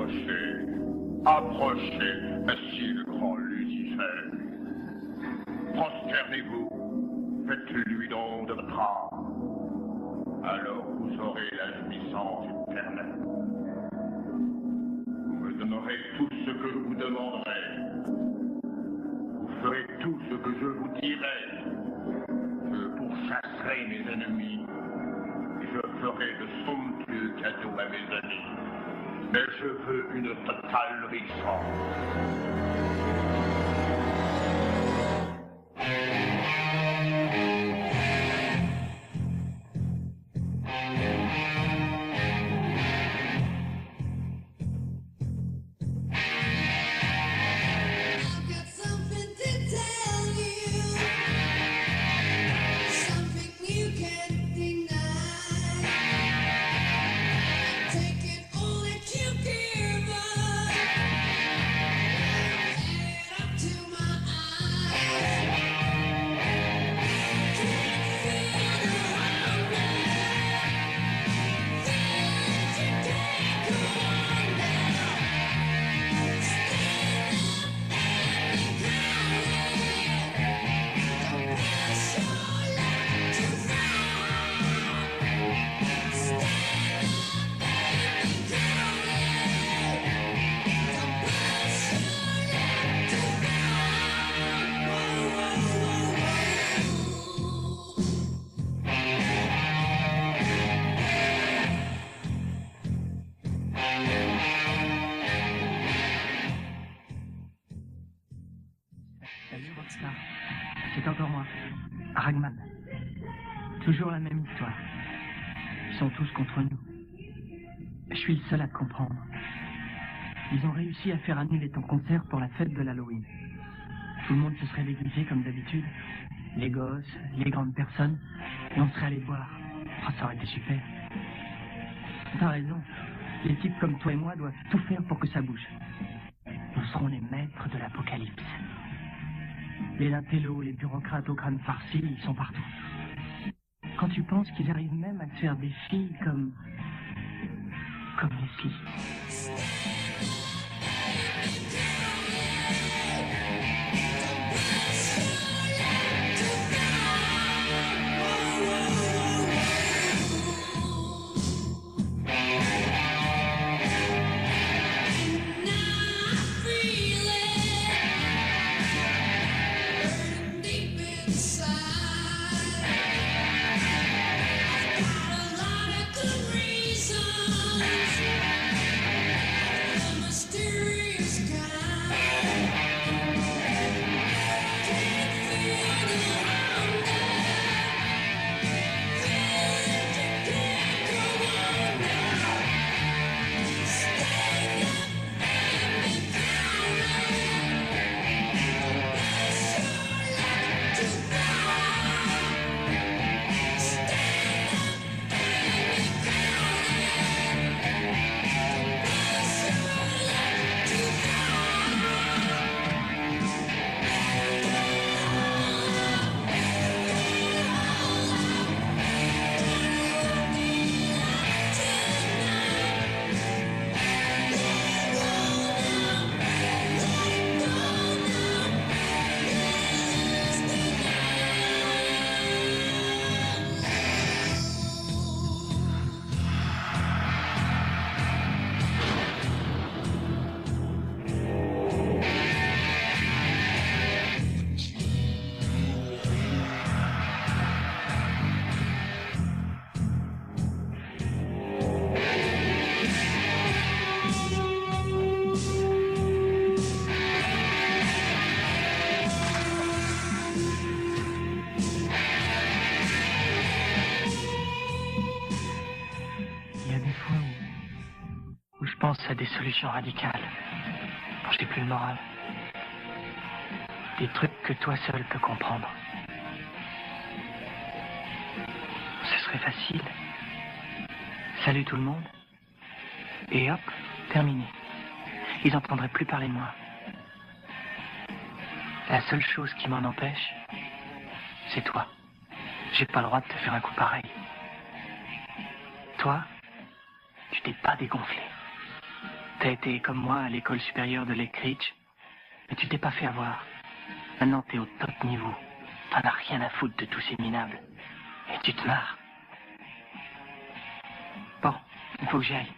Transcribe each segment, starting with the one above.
Approchez, approchez, ainsi le grand Lucifer. Prosternez-vous, faites-lui don de votre âme. Alors vous aurez la jouissance éternelle. Vous me donnerez tout ce que je vous demanderai. Vous ferez tout ce que je vous dirai. Je pourchasserai mes ennemis. Et je ferai de somptueux cadeaux à mes amis. Mais je veux une totale récence. C'est encore moi, Ragman. Toujours la même histoire. Ils sont tous contre nous. Je suis le seul à te comprendre. Ils ont réussi à faire annuler ton concert pour la fête de l'Halloween. Tout le monde se serait déguisé comme d'habitude. Les gosses, les grandes personnes. Et on serait allé te voir. Oh, ça aurait été super. T'as raison. Les types comme toi et moi doivent tout faire pour que ça bouge. Nous serons les maîtres de l'apocalypse. Les intellos, les bureaucrates au crâne farci, ils sont partout. Quand tu penses qu'ils arrivent même à te faire des filles comme Leslie. À des solutions radicales. Quand j'ai plus le moral. Des trucs que toi seul peux comprendre. Ce serait facile. Salut tout le monde. Et hop, terminé. Ils n'entendraient plus parler de moi. La seule chose qui m'en empêche, c'est toi. J'ai pas le droit de te faire un coup pareil. Toi, tu t'es pas dégonflé. T'as été comme moi à l'école supérieure de Leckridge, mais tu t'es pas fait avoir. Maintenant, t'es au top niveau. T'en as rien à foutre de tous ces minables. Et tu te marres. Bon, il faut que j'y aille.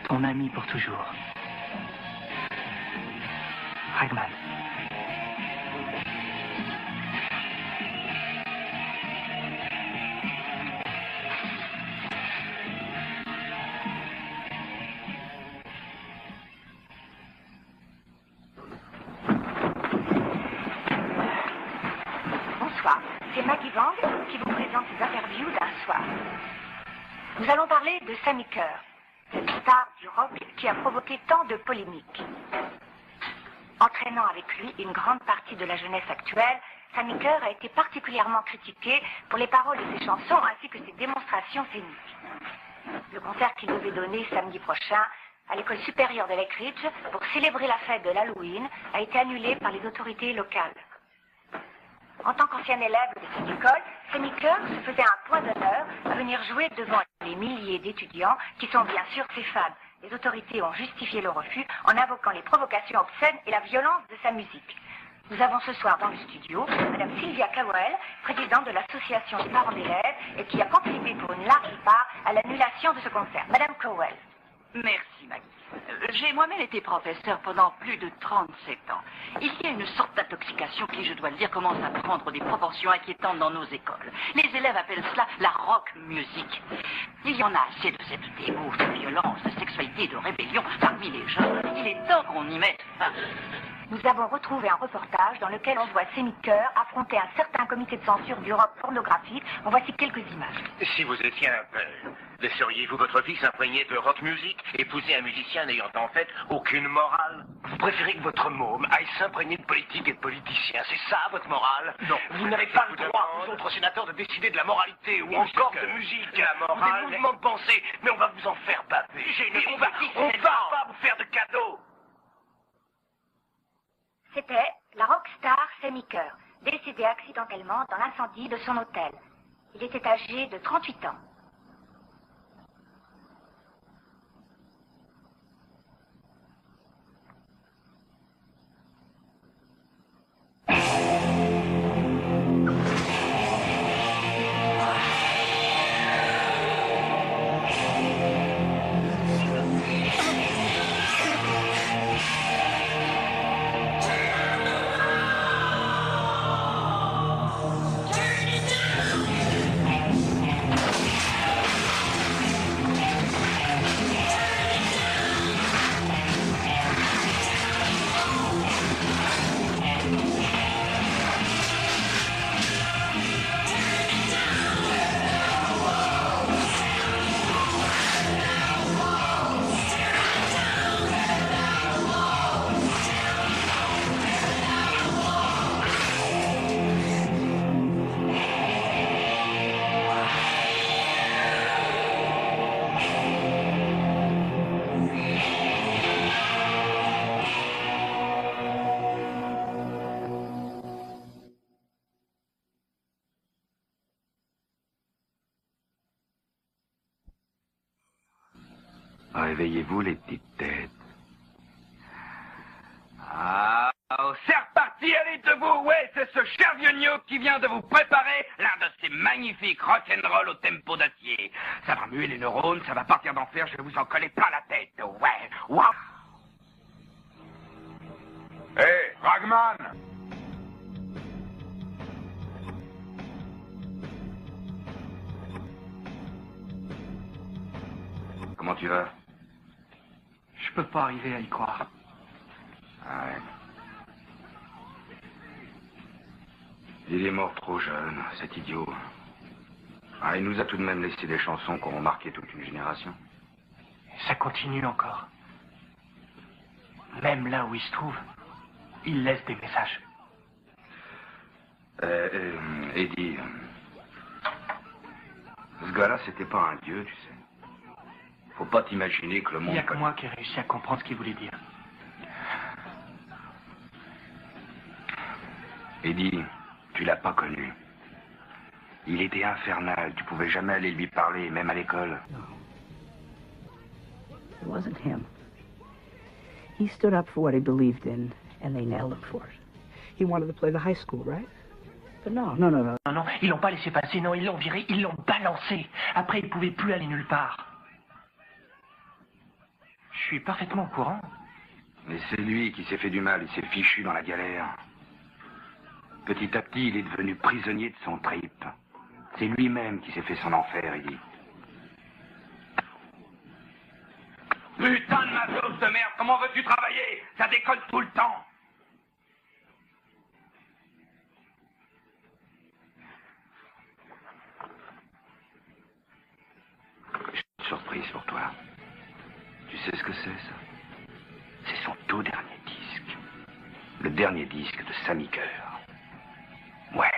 Ton ami pour toujours. Ragman. Bonsoir, c'est Maggie Wang qui vous présente ses interviews d'un soir. Nous allons parler de Sammy Kerr, cette star du rock qui a provoqué tant de polémiques. Entraînant avec lui une grande partie de la jeunesse actuelle, Sammy Kerr a été particulièrement critiqué pour les paroles de ses chansons ainsi que ses démonstrations scéniques. Le concert qu'il devait donner samedi prochain à l'école supérieure de Leckridge pour célébrer la fête de l'Halloween a été annulé par les autorités locales. En tant qu'ancien élève de cette école, Sammy Kerr se faisait un point d'honneur à venir jouer devant les milliers d'étudiants qui sont bien sûr ses fans. Les autorités ont justifié le refus en invoquant les provocations obscènes et la violence de sa musique. Nous avons ce soir dans le studio Madame Sylvia Cowell, présidente de l'association des parents d'élèves et qui a contribué pour une large part à l'annulation de ce concert. Madame Cowell. Merci, Maggie. J'ai moi-même été professeur pendant plus de 37 ans. Il y a une sorte d'intoxication qui, je dois le dire, commence à prendre des proportions inquiétantes dans nos écoles. Les élèves appellent cela la rock music. Il y en a assez de cette dégoût de violence, de sexualité et de rébellion parmi les jeunes. Il est temps qu'on y mette fin. Nous avons retrouvé un reportage dans lequel on voit Sammy Kerr affronter un certain comité de censure du rock pornographique. En voici quelques images. Si vous étiez un père, laisseriez-vous votre fils imprégné de rock music, épouser un musicien n'ayant en fait aucune morale? Vous préférez que votre môme aille s'imprégner de politique et de politiciens, c'est ça votre morale? Non. Vous n'avez pas le droit, vous autres sénateurs, de décider de la moralité ou encore de musique. La morale... Des mouvements de pensée, mais on va vous en faire baver. On va pas vous faire de cadeaux. C'était la rockstar Sammy Kerr, décédé accidentellement dans l'incendie de son hôtel. Il était âgé de 38 ans. Réveillez-vous, les petites têtes. Ah, c'est reparti, allez debout. Ouais, c'est ce cher vieux gnocchi qui vient de vous préparer l'un de ces magnifiques rock'n'roll au tempo d'acier. Ça va muer les neurones, ça va partir d'enfer, je vais vous en coller plein la tête. Ouais, waouh. Hé, Ragman! Comment tu vas? Je peux pas arriver à y croire. Ah ouais. Il est mort trop jeune, cet idiot. Ah, il nous a tout de même laissé des chansons qui auront marqué toute une génération. Et ça continue encore. Même là où il se trouve, il laisse des messages. Eddie, ce gars-là, c'était pas un dieu, tu sais. Faut pas t'imaginer que le monde... Il n'y a que moi qui ai réussi à comprendre ce qu'il voulait dire. Eddie, tu l'as pas connu. Il était infernal, tu pouvais jamais aller lui parler, même à l'école. It wasn't him. He stood up for what he believed in, and they nailed him for it. He wanted to play the high school, right? But no. Non, ils l'ont pas laissé passer, non, ils l'ont viré, ils l'ont balancé. Après, il pouvait plus aller nulle part. Je suis parfaitement au courant. Mais c'est lui qui s'est fait du mal, il s'est fichu dans la galère. Petit à petit, il est devenu prisonnier de son trip. C'est lui-même qui s'est fait son enfer, il dit. Putain de matos de merde, comment veux-tu travailler? Ça déconne tout le temps. J'ai une surprise pour toi. Tu sais ce que c'est, ça? C'est son tout dernier disque. Le dernier disque de Sammy Cœur. Ouais.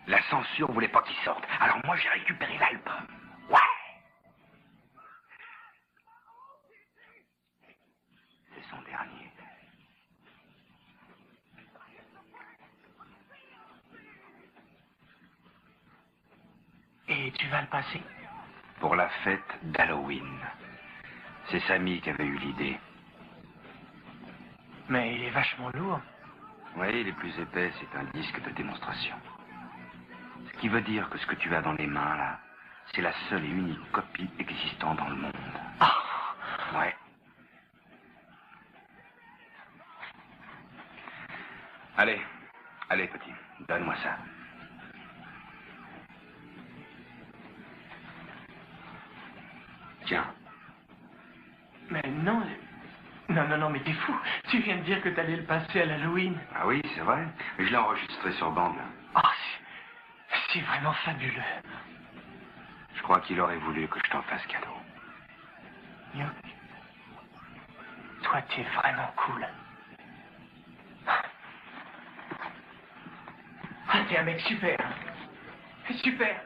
La censure voulait pas qu'il sorte. Alors moi, j'ai récupéré l'album. Ouais. C'est son dernier. Et tu vas le passer? Pour la fête d'Halloween. C'est Sammy qui avait eu l'idée. Mais il est vachement lourd. Oui, il est plus épais, c'est un disque de démonstration. Ce qui veut dire que ce que tu as dans les mains, là, c'est la seule et unique copie existant dans le monde. Ah. Ouais. Allez, petit, donne-moi ça. Tiens. Mais non, mais t'es fou. Tu viens de dire que t'allais le passer à l'Halloween. Ah oui, c'est vrai. Mais je l'ai enregistré sur bande. Ah, c'est vraiment fabuleux. Je crois qu'il aurait voulu que je t'en fasse cadeau. Yo, toi, t'es vraiment cool. Ah, t'es un mec super. Super.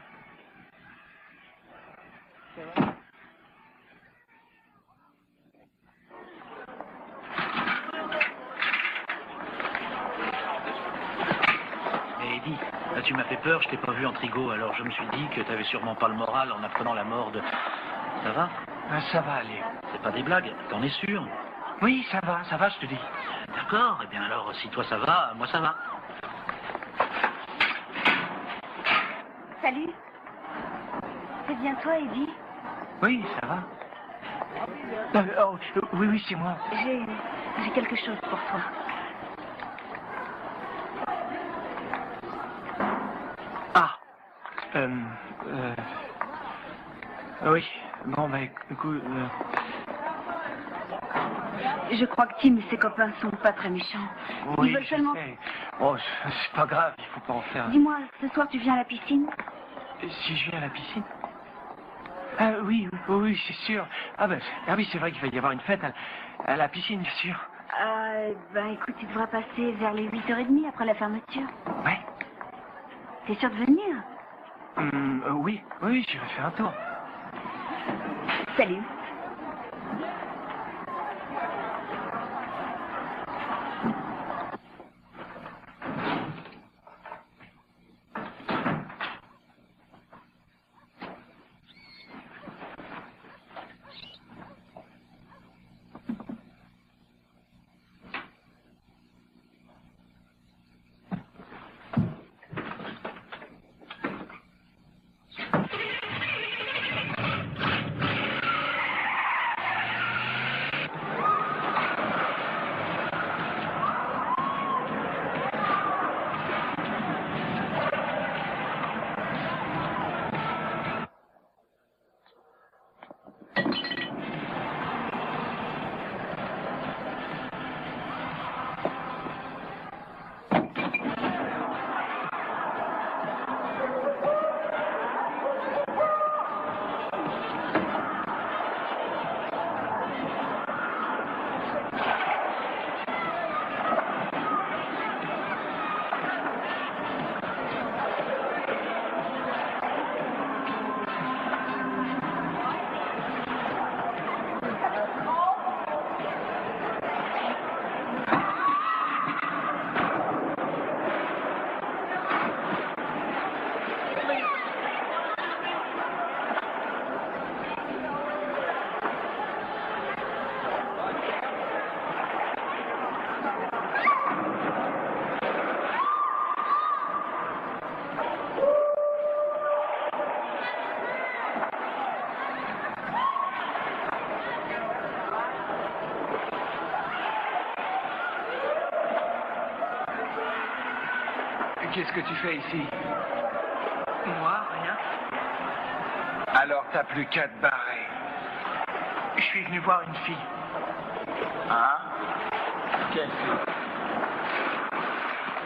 Là, tu m'as fait peur, je t'ai pas vu en trigo, alors je me suis dit que t'avais sûrement pas le moral en apprenant la mort de... Ça va? Ça va aller. C'est pas des blagues, t'en es sûr? Oui, ça va, je te dis. D'accord, eh bien alors, si toi ça va, moi ça va. Salut. C'est bien toi, Eddie? Oui, ça va. Oui, c'est moi. J'ai quelque chose pour toi. Oui, bon, bah, écoute... Je crois que Tim et ses copains sont pas très méchants. Oui, Ils veulent seulement... sais. Oh, c'est pas grave, il faut pas en faire... Dis-moi, ce soir tu viens à la piscine? Si je viens à la piscine? Oui, c'est sûr. Oui, c'est vrai qu'il va y avoir une fête à la piscine, bien sûr. Écoute, tu devras passer vers les 8h30 après la fermeture. Ouais. T'es sûr de venir? Oui, je vais faire un tour. Salut. Qu'est-ce que tu fais ici? Moi, rien. Alors t'as plus qu'à te barrer. Je suis venu voir une fille. Hein? Quelle fille?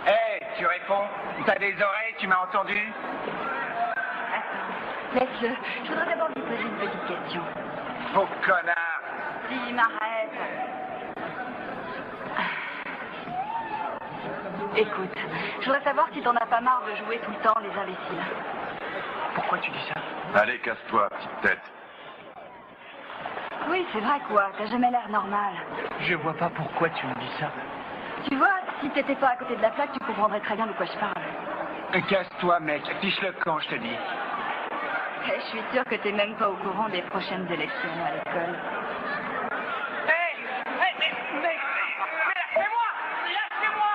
Hé, tu réponds? T'as des oreilles, tu m'as entendu? Attends, laisse-le. Je voudrais d'abord lui poser une petite question. Faux connard! Si, m'arrête. Écoute, je voudrais savoir si t'en as pas marre de jouer tout le temps les imbéciles. Pourquoi tu dis ça? Allez, casse-toi, petite tête. Oui, c'est vrai quoi, t'as jamais l'air normal. Je vois pas pourquoi tu me dis ça. Tu vois, si t'étais pas à côté de la plaque, tu comprendrais très bien de quoi je parle. Casse-toi, mec. Fiche le camp, je te dis. Je suis sûre que t'es même pas au courant des prochaines élections à l'école. Mais lâchez-moi! Lâchez-moi!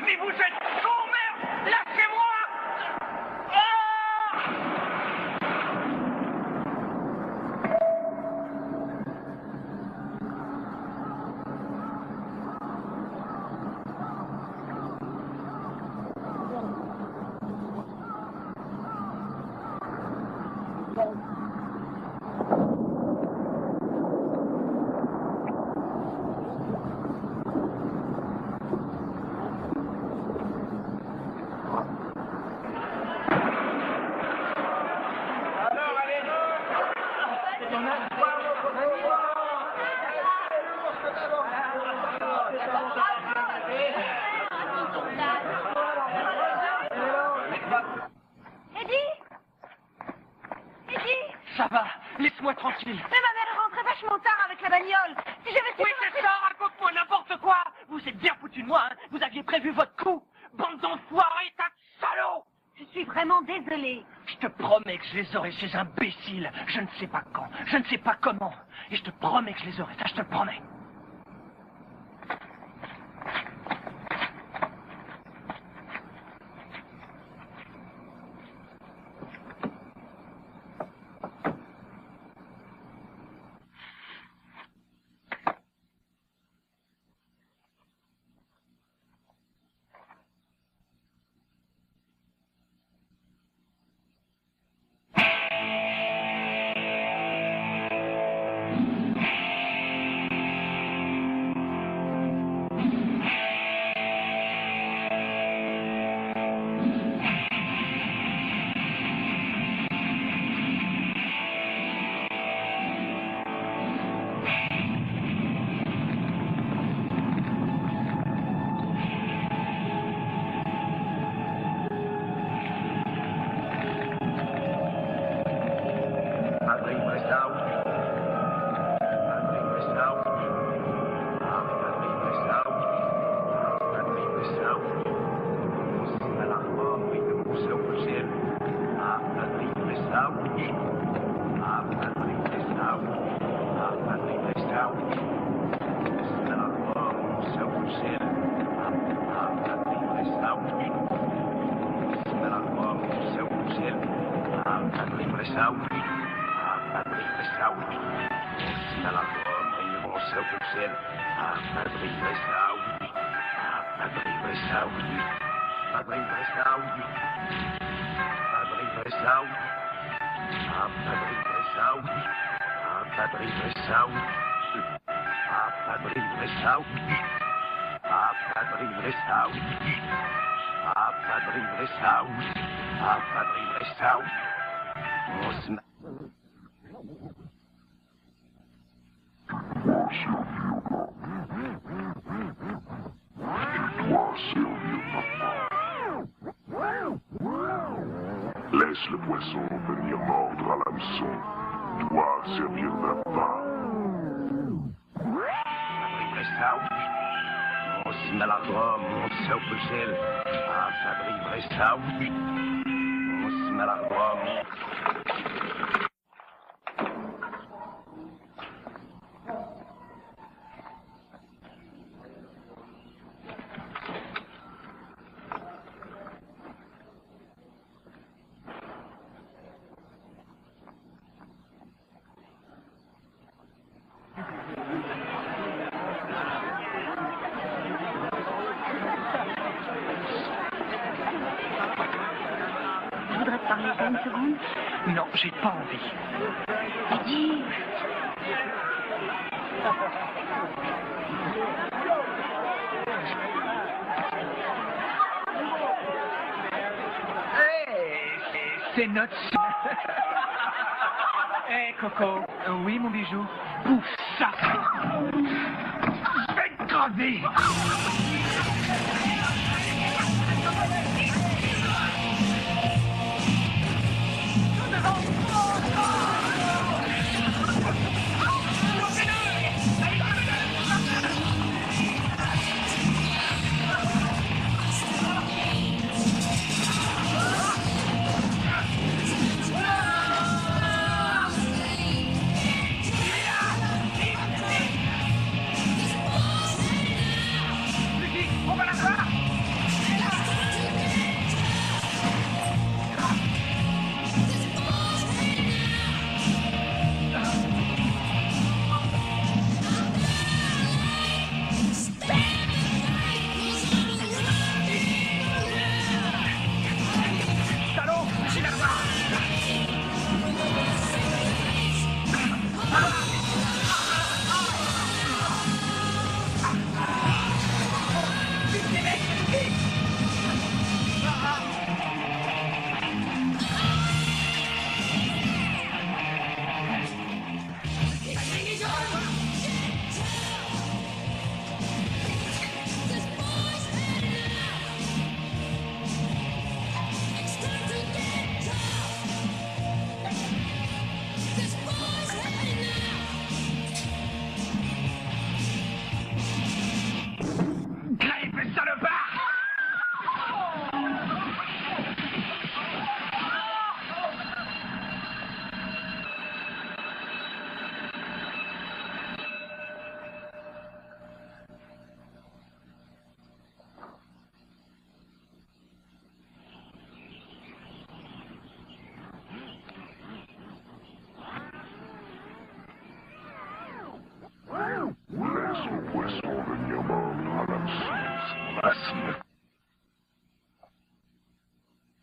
Mais vous êtes con, merde! Lâchez-moi! Ça va, laisse-moi tranquille. Mais ma mère rentrait vachement tard avec la bagnole. Si j'avais su... Oui, c'est ça, raconte-moi n'importe quoi. Vous êtes bien foutu de moi, hein. Vous aviez prévu votre coup. Bande d'enfoirés, tas de salauds. Je suis vraiment désolée. Je te promets que je les aurai, ces imbéciles. Je ne sais pas quand, je ne sais pas comment. Et je te promets que je les aurai, ça je te le promets. Laisse le poisson venir mordre à l'hameçon. Toi, servir d'appât. une seconde? Non, j'ai pas envie. Eddie! C'est notre... Hé, Coco. Oui, mon bijou. Bouffe ça. Je vais te crever.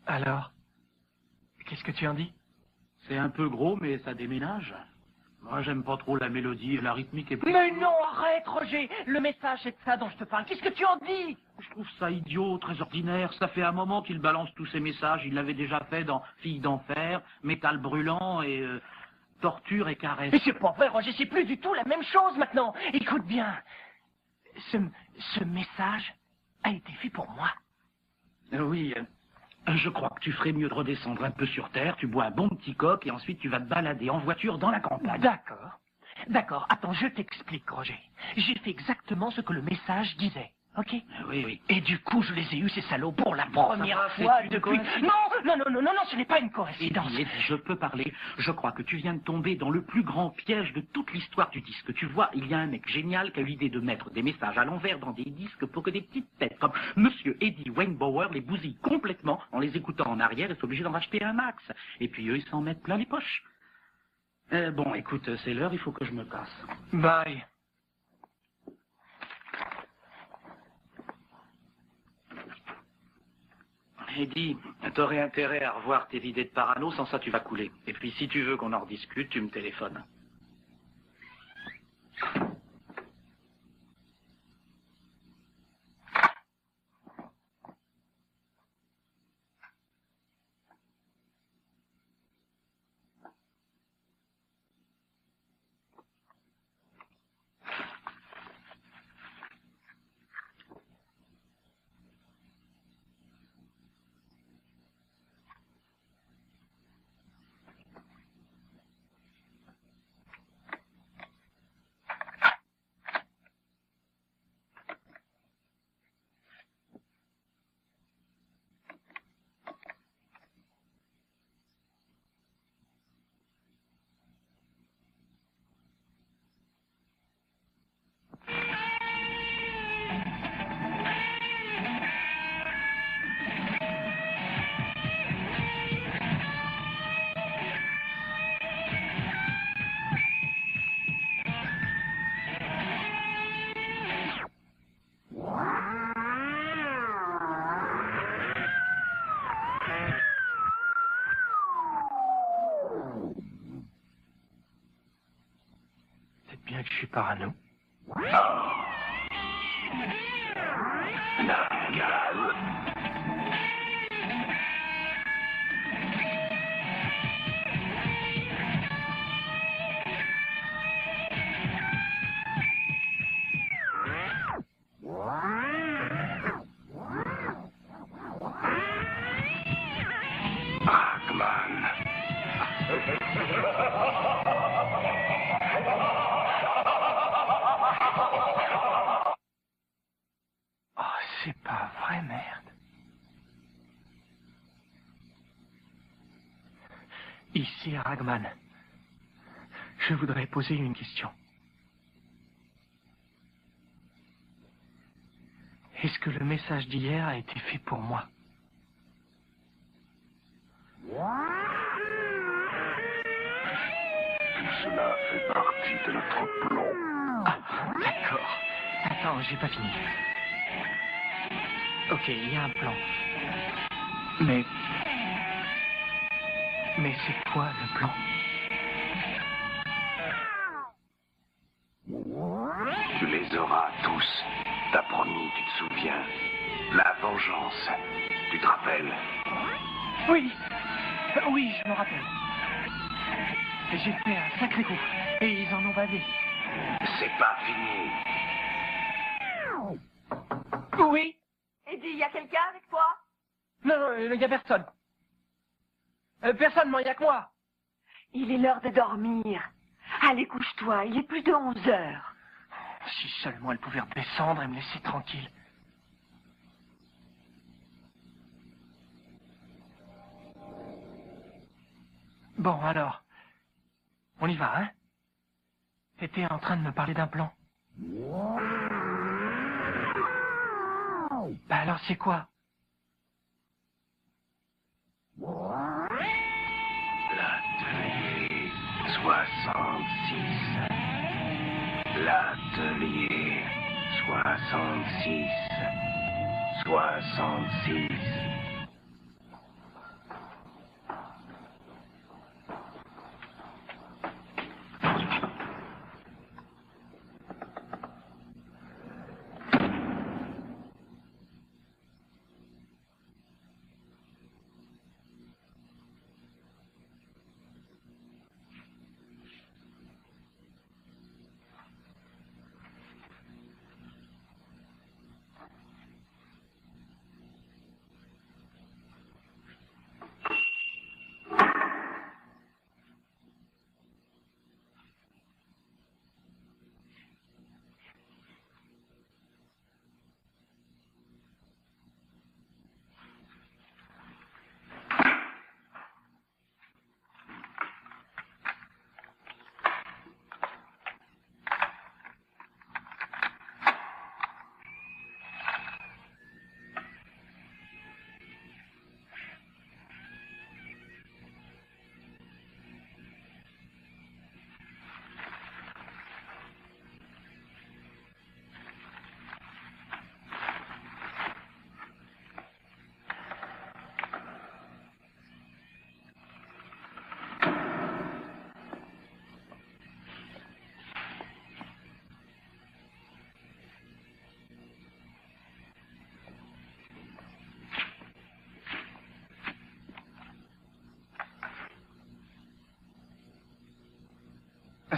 Alors, qu'est-ce que tu en dis? C'est un peu gros, mais ça déménage. Moi, j'aime pas trop la mélodie et la rythmique est plus... Mais non, arrête, Roger. Le message, c'est de ça dont je te parle. Qu'est-ce que tu en dis? Je trouve ça idiot, très ordinaire. Ça fait un moment qu'il balance tous ces messages. Il l'avait déjà fait dans Filles d'enfer, Métal brûlant et Torture et caresse. Mais c'est pas vrai, Roger. C'est plus du tout la même chose maintenant. Écoute bien. Ce message a été fait pour moi. Oui, je crois que tu ferais mieux de redescendre un peu sur Terre, tu bois un bon petit coq et ensuite tu vas te balader en voiture dans la campagne. D'accord. D'accord. Attends, je t'explique, Roger. J'ai fait exactement ce que le message disait. Ok? Oui, oui. Et du coup, je les ai eus, ces salauds, pour la première fois depuis... Non, ce n'est pas une coïncidence. Eddie, je peux parler. Je crois que tu viens de tomber dans le plus grand piège de toute l'histoire du disque. Tu vois, il y a un mec génial qui a eu l'idée de mettre des messages à l'envers dans des disques pour que des petites têtes comme Monsieur Eddie Weinbauer les bousillent complètement en les écoutant en arrière et sont obligés d'en racheter un max. Et puis eux, ils s'en mettent plein les poches. Bon, écoute, c'est l'heure, il faut que je me casse. Bye. Eddie, t'aurais intérêt à revoir tes idées de parano, sans ça tu vas couler. Et puis si tu veux qu'on en rediscute, tu me téléphones. bien que je suis parano. La gale. Oh, c'est pas vrai, merde. Ici, Ragman. Je voudrais poser une question. Est-ce que le message d'hier a été fait pour moi? Tout cela fait partie de notre plan. Ah, d'accord. Attends, j'ai pas fini. Ok, il y a un plan. Mais c'est quoi le plan? Tu les auras tous. T'as promis, tu te souviens. La vengeance. Tu te rappelles? Oui, oui, je me rappelle. J'ai fait un sacré coup, et ils en ont bavé. C'est pas fini. Oui. Eddie, y a quelqu'un avec toi? Non, il n'y a personne. Personne, il n'y a que moi. Il est l'heure de dormir. Allez, couche-toi, il est plus de 11 heures. Si seulement elle pouvait redescendre et me laisser tranquille. Bon, alors, on y va, hein? T'étais en train de me parler d'un plan. Bah alors, c'est quoi? L'atelier 66. L'atelier 66. 66.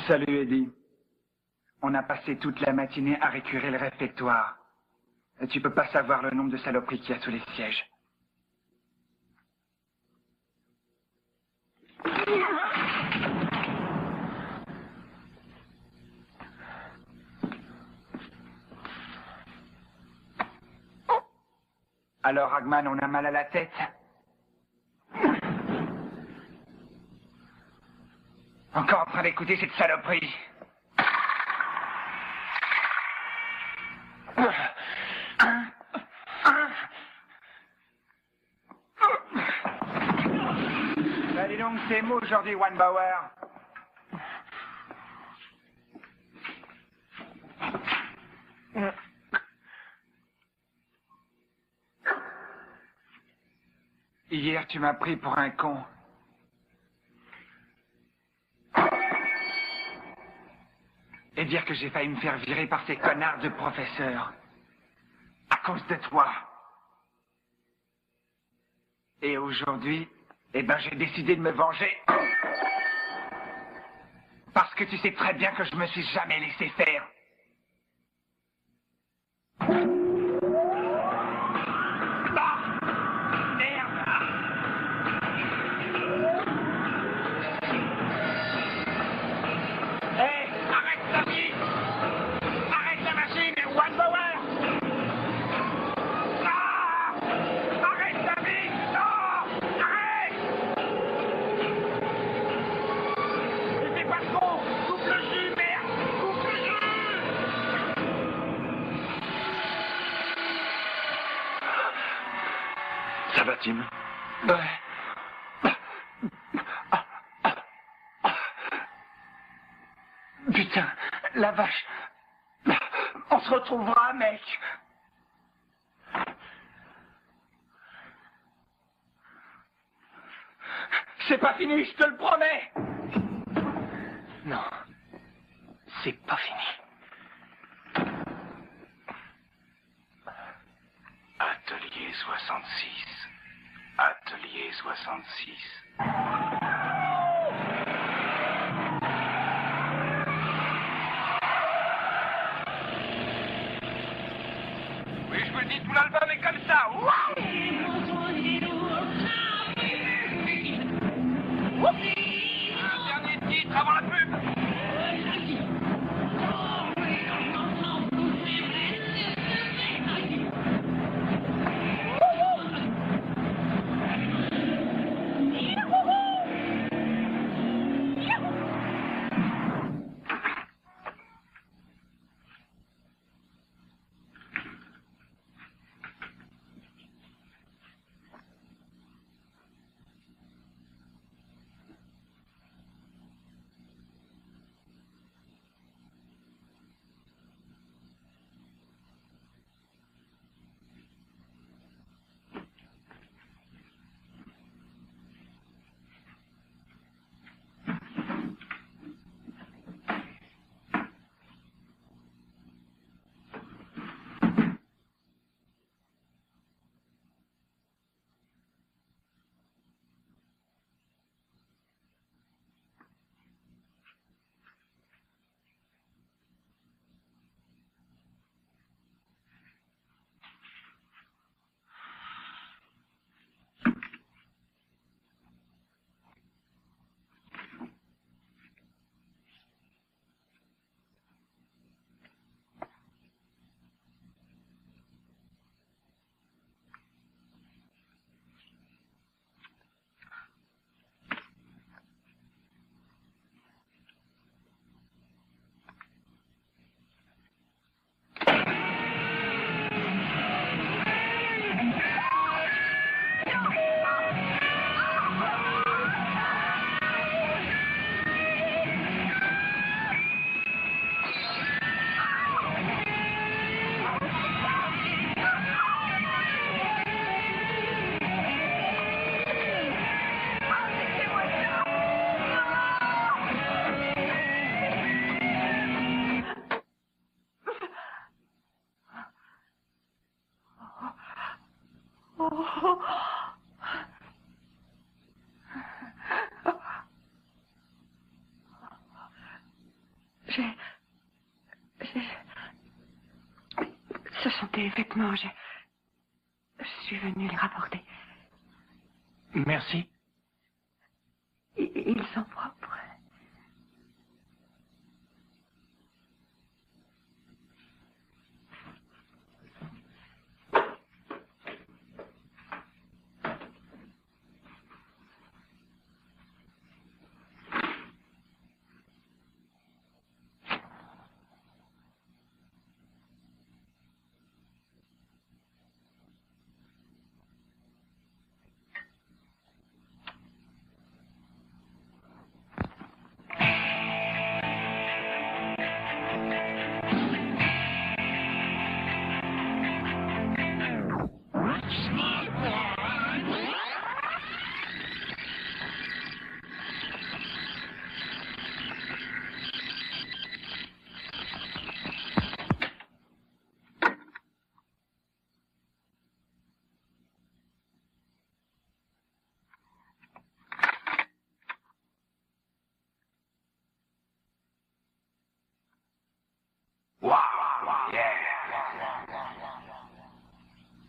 Salut Eddie. On a passé toute la matinée à récurer le réfectoire. Et tu peux pas savoir le nombre de saloperies qu'il y a sous les sièges. Alors, Ragman, on a mal à la tête? Encore en train d'écouter cette saloperie. Bah, dis donc, c'est mou aujourd'hui, One Bauer. Hier, tu m'as pris pour un con. Et dire que j'ai failli me faire virer par ces connards de professeurs. À cause de toi. Et aujourd'hui, eh ben j'ai décidé de me venger. Parce que tu sais très bien que je me suis jamais laissé faire. Ça va, Tim? Ouais. Putain, la vache. On se retrouvera, mec. C'est pas fini, je te le promets. Non, c'est pas fini. Atelier 66. Atelier 66. Oui, je vous le dis, tout l'album est comme ça. Un dernier titre avant la pub. Ce sont tes vêtements, je suis venue les rapporter. Merci. Ils sont propres.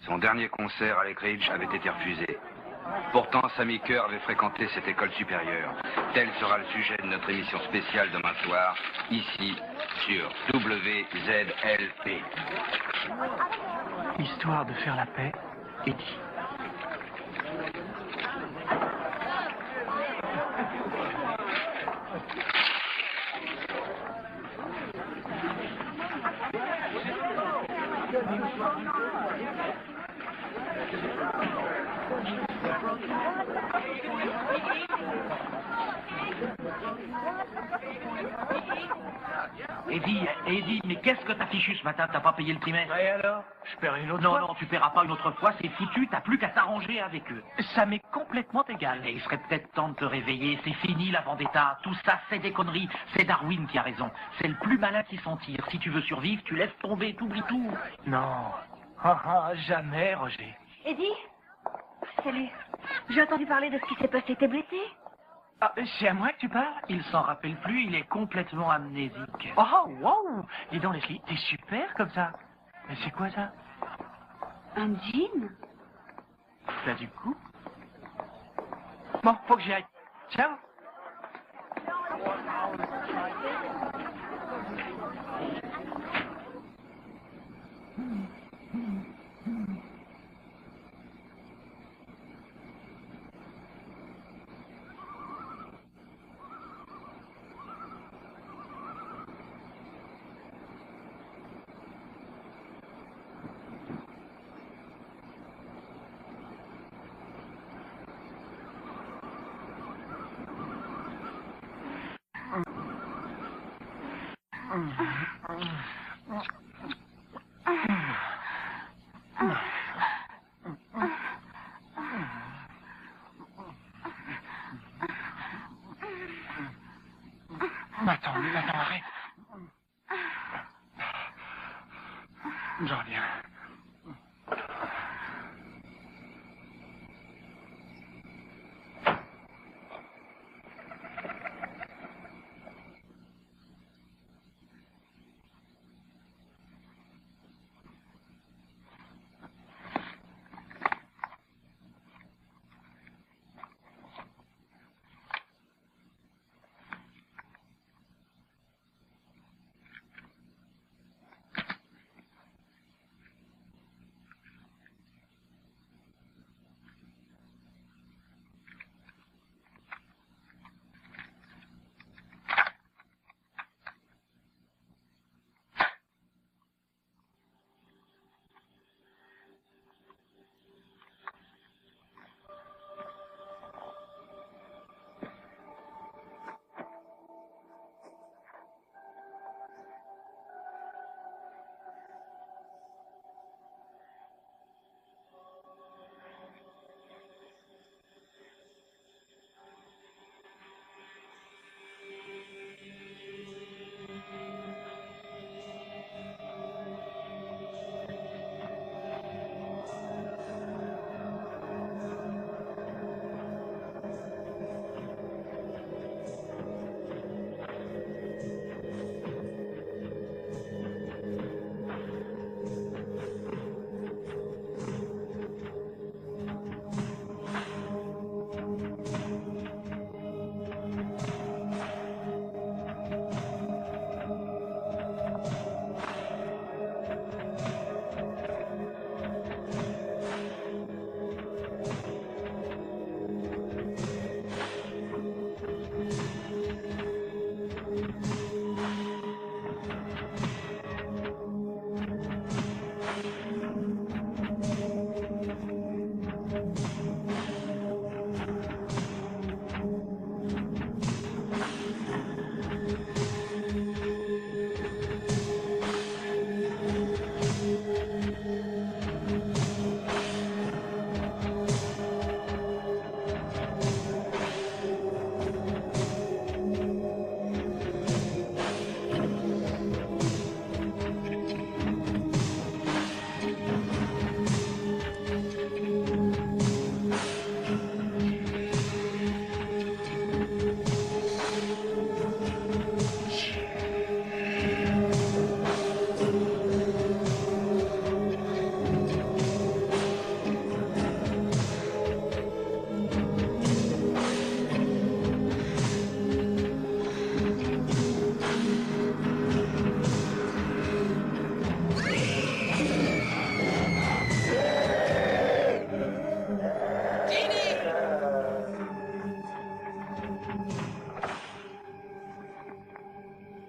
Son dernier concert à Ridge avait été refusé. Pourtant, Sammy Kerr avait fréquenté cette école supérieure. Tel sera le sujet de notre émission spéciale demain soir, ici, sur WZLP. Histoire de faire la paix, Eddie. Eddie, mais qu'est-ce que t'as fichu ce matin? T'as pas payé le trimestre? Et alors? Je paierai une autre Non, fois. non, tu paieras pas une autre fois, c'est foutu, t'as plus qu'à t'arranger avec eux. Ça m'est complètement égal. Et il serait peut-être temps de te réveiller, c'est fini la vendetta, tout ça c'est des conneries, c'est Darwin qui a raison, c'est le plus malin qui s'en tire, si tu veux survivre, tu laisses tomber, t'oublies tout. Non. Jamais, Roger. Eddie? Salut. J'ai entendu parler de ce qui s'est passé. T'es blessé? Ah, c'est à moi que tu parles? Il s'en rappelle plus, il est complètement amnésique. Oh, wow! Dis donc, Leslie, t'es super comme ça. Mais c'est quoi ça? Un jean? T'as du coup? Bon, faut que j'y aille. Ciao! Attends, arrête. J'en reviens.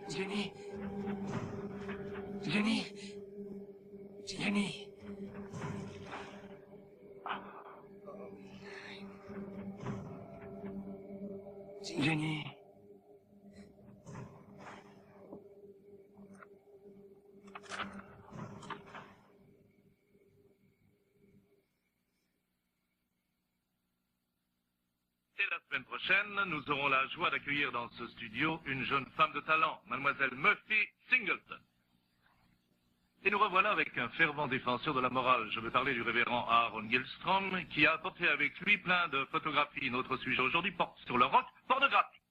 Jenny. Jenny. Jenny. Jenny. La semaine prochaine, nous aurons la joie d'accueillir dans ce studio une jeune femme de talent, mademoiselle Murphy Singleton. Et nous revoilà avec un fervent défenseur de la morale. Je veux parler du révérend Aaron Gilstrom, qui a apporté avec lui plein de photographies. Notre sujet aujourd'hui porte sur le rock pornographique.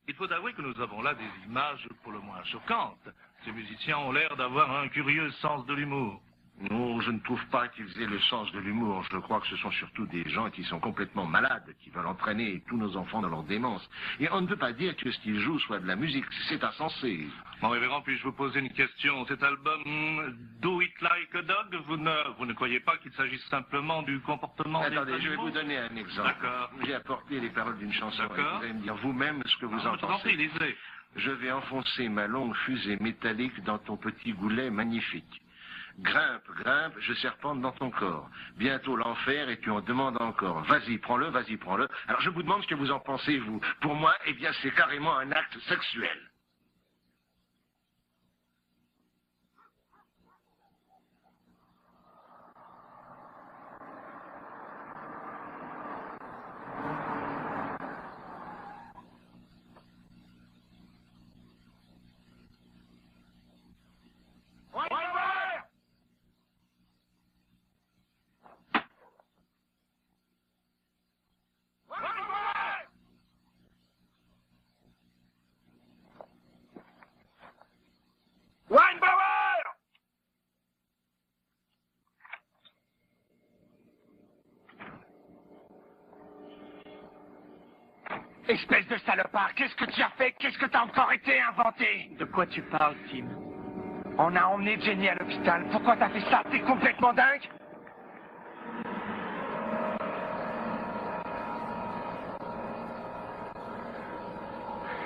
Il faut avouer que nous avons là des images pour le moins choquantes. Ces musiciens ont l'air d'avoir un curieux sens de l'humour. Non, je ne trouve pas qu'ils aient le sens de l'humour. Je crois que ce sont surtout des gens qui sont complètement malades, qui veulent entraîner tous nos enfants dans leur démence. Et on ne peut pas dire que ce qu'ils jouent soit de la musique. C'est insensé. Mon révérend, puis-je vous poser une question? Cet album, Do It Like a Dog, vous ne croyez pas qu'il s'agisse simplement du comportement des animaux? Attendez, je vais vous donner un exemple. D'accord. J'ai apporté les paroles d'une chanson. D'accord. Vous allez me dire vous-même ce que vous en pensez. Prie, lisez. Je vais enfoncer ma longue fusée métallique dans ton petit goulet magnifique. Grimpe, grimpe, je serpente dans ton corps. Bientôt l'enfer et tu en demandes encore. Vas-y, prends-le, vas-y, prends-le. Alors je vous demande ce que vous en pensez, vous. Pour moi, eh bien, c'est carrément un acte sexuel. Espèce de salopard, qu'est-ce que tu as fait? Qu'est-ce que t'as encore été inventé? De quoi tu parles, Tim? On a emmené Jenny à l'hôpital. Pourquoi t'as fait ça? T'es complètement dingue?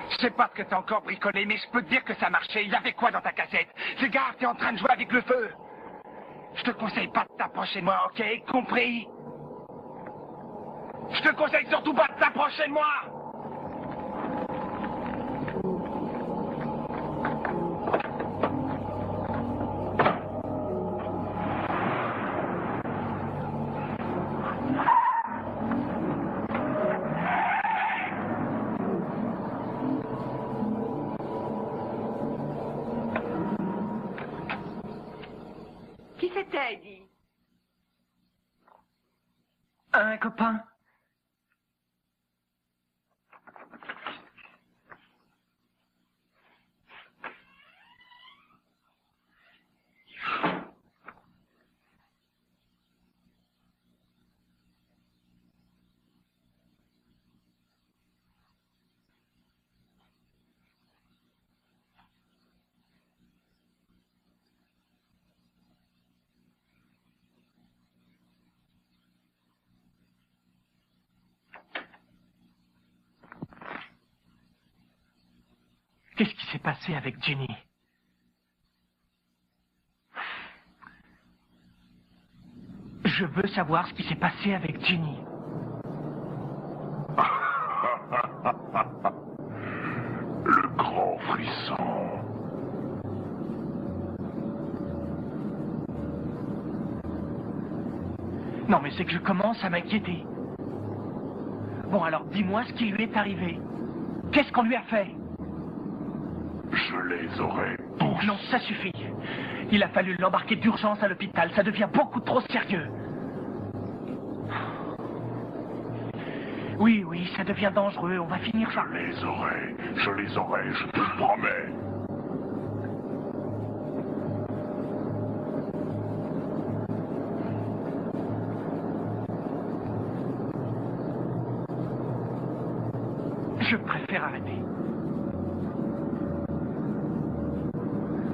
Je sais pas ce que t'as encore bricolé, mais je peux te dire que ça marchait. Il y avait quoi dans ta cassette? Fais gaffe, t'es en train de jouer avec le feu. Je te conseille pas de t'approcher de moi, ok? Compris? Je te conseille surtout pas de t'approcher de moi! Qui c'était, Eddie? Un copain. Qu'est-ce qui s'est passé avec Jenny? Je veux savoir ce qui s'est passé avec Jenny. Le grand frisson. Non, mais c'est que je commence à m'inquiéter. Bon, alors dis-moi ce qui lui est arrivé. Qu'est-ce qu'on lui a fait? Je les aurai tous. Non, ça suffit. Il a fallu l'embarquer d'urgence à l'hôpital. Ça devient beaucoup trop sérieux. Oui, oui, ça devient dangereux. On va finir par... Je les aurai, je te le promets. Je préfère arrêter.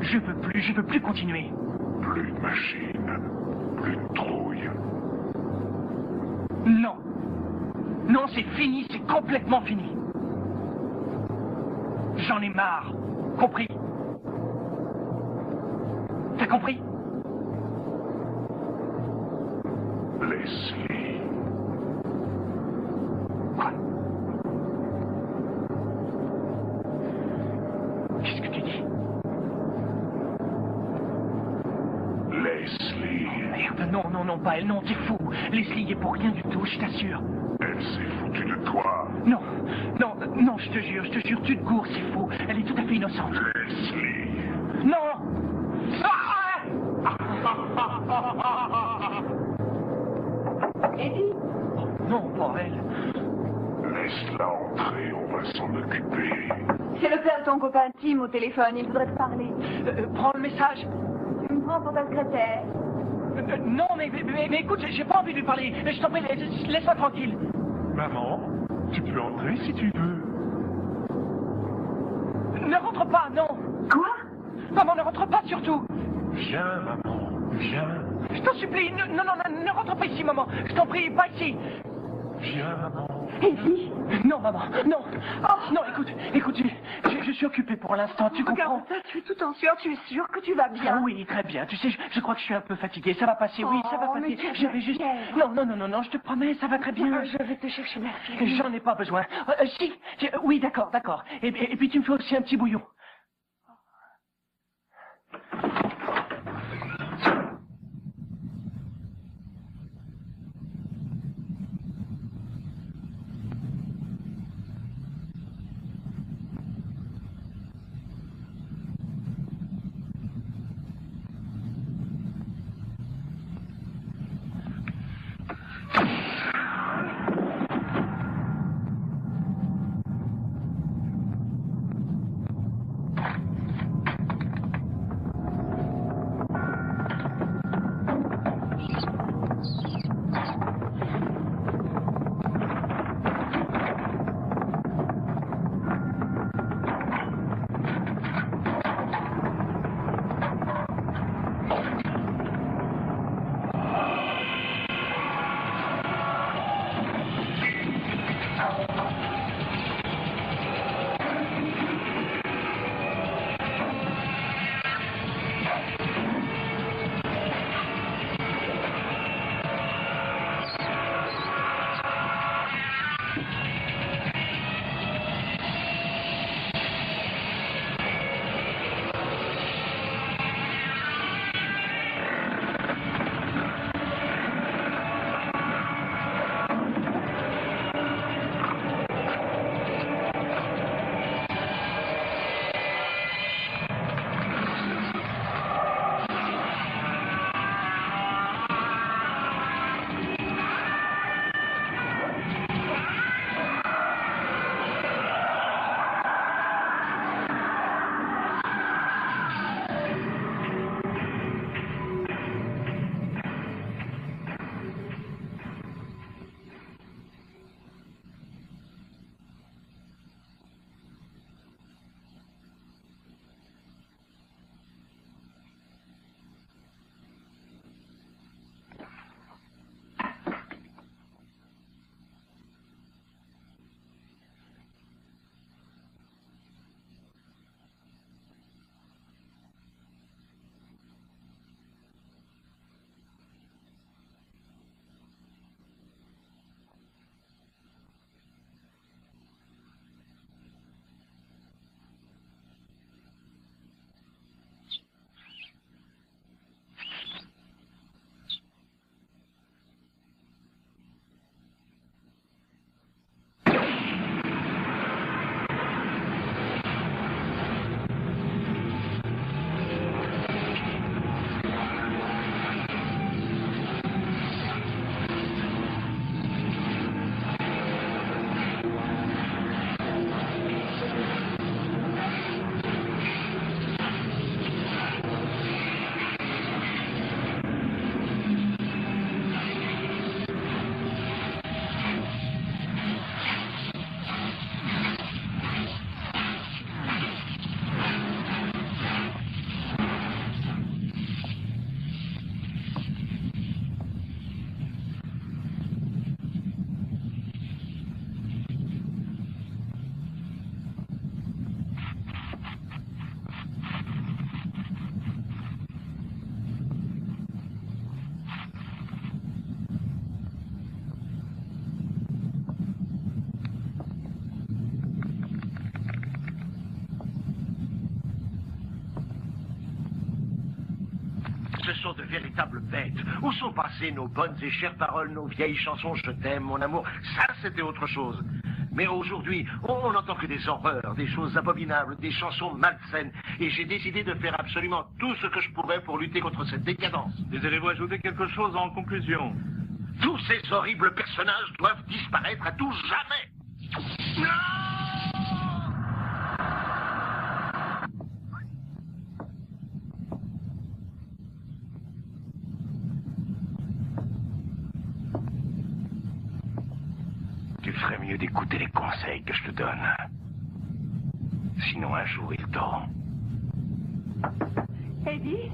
Je veux plus continuer. Plus de machine, plus de trouille. Non. Non, c'est fini, c'est complètement fini. J'en ai marre. compris? T'as compris? Leslie. Quoi? Qu'est-ce que tu dis? Leslie. Merde, non, non, non, pas elle, non, t'es fou. Leslie est pour rien du tout, je t'assure. Elle s'est foutue de toi. Non, non, non, je te jure, tu te gourres, c'est faux. Elle est tout à fait innocente. Leslie. Non! Eddie? Non, pas elle. Laisse-la entrer, on va s'en occuper. C'est le père de ton copain Tim au téléphone, il voudrait te parler. Prends le message. Tu me prends pour ta secrétaire. Non, mais écoute, j'ai pas envie de lui parler. Je t'en prie, laisse-moi tranquille. Maman, tu peux entrer si tu veux. Ne rentre pas, non. Quoi? Maman, ne rentre pas surtout. Viens, maman, viens. Je t'en supplie, ne rentre pas ici, maman. Je t'en prie, pas ici. Viens, maman. Eddie? Non, maman, non. Oh. Non, écoute, je suis occupé pour l'instant, tu comprends? Regarde ça, tu es tout en sueur, tu es sûr que tu vas bien? Ah oui, très bien. Tu sais, je crois que je suis un peu fatigué. Ça va passer, oui, ça va passer. J'avais juste... Non, je te promets, ça va très bien. Je vais te chercher ma fille. J'en ai pas besoin. Si, oui, d'accord. Et puis tu me fais aussi un petit bouillon. Ce sont de véritables bêtes. Où sont passées nos bonnes et chères paroles, nos vieilles chansons, je t'aime, mon amour? Ça, c'était autre chose. Mais aujourd'hui, on n'entend que des horreurs, des choses abominables, des chansons malsaines. Et j'ai décidé de faire absolument tout ce que je pourrais pour lutter contre cette décadence. Désirez-vous ajouter quelque chose en conclusion? Tous ces horribles personnages doivent disparaître à tout jamais. Tu ferais mieux d'écouter les conseils que je te donne. Sinon, un jour, ils t'auront. Eddie?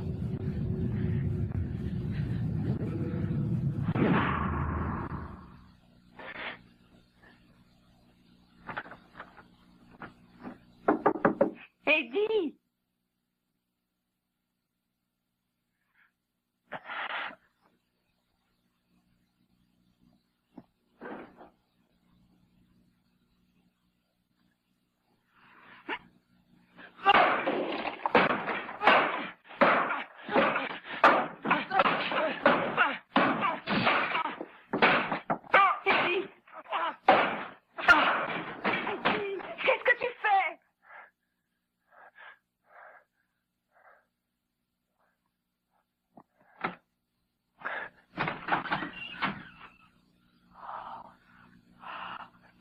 Eddie! Qu'est-ce que tu fais?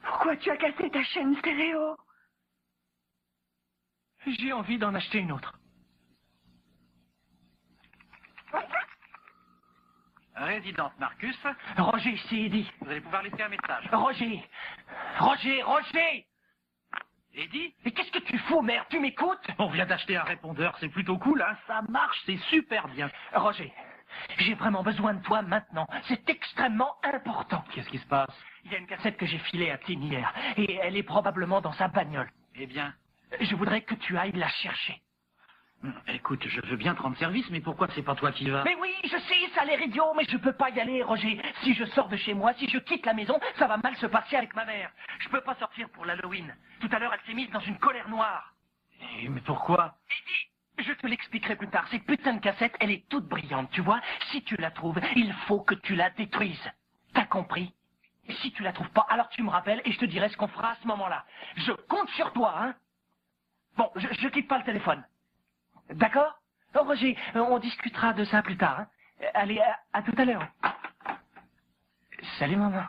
Pourquoi tu as cassé ta chaîne stéréo? J'ai envie d'en acheter une autre. Résidence Marcus. Roger, c'est Eddie. Vous allez pouvoir laisser un message. Roger! Roger! Eddie? Mais qu'est-ce que tu fous, merde? Tu m'écoutes? On vient d'acheter un répondeur, c'est plutôt cool, hein? Ça marche, c'est super bien. Roger, j'ai vraiment besoin de toi maintenant. C'est extrêmement important. Qu'est-ce qui se passe? Il y a une cassette que j'ai filée à Tim hier, et elle est probablement dans sa bagnole. Eh bien? Je voudrais que tu ailles la chercher. Écoute, je veux bien te rendre service, mais pourquoi c'est pas toi qui vas? Mais oui, je sais, ça a l'air idiot, mais je peux pas y aller, Roger. Si je sors de chez moi, si je quitte la maison, ça va mal se passer avec ma mère. Je peux pas sortir pour l'Halloween. Tout à l'heure, elle s'est mise dans une colère noire. Mais pourquoi? Eddie, je te l'expliquerai plus tard. Cette putain de cassette, elle est toute brillante, tu vois. Si tu la trouves, il faut que tu la détruises. T'as compris? Et si tu la trouves pas, alors tu me rappelles et je te dirai ce qu'on fera à ce moment-là. Je compte sur toi, hein. Bon, je quitte pas le téléphone. D'accord? Oh, Roger, on discutera de ça plus tard. Hein? Allez, à tout à l'heure. Salut, maman.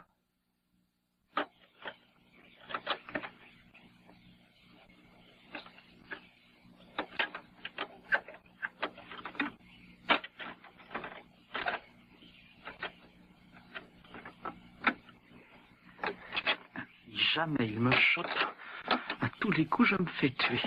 Jamais il me chope. À tous les coups, je me fais tuer.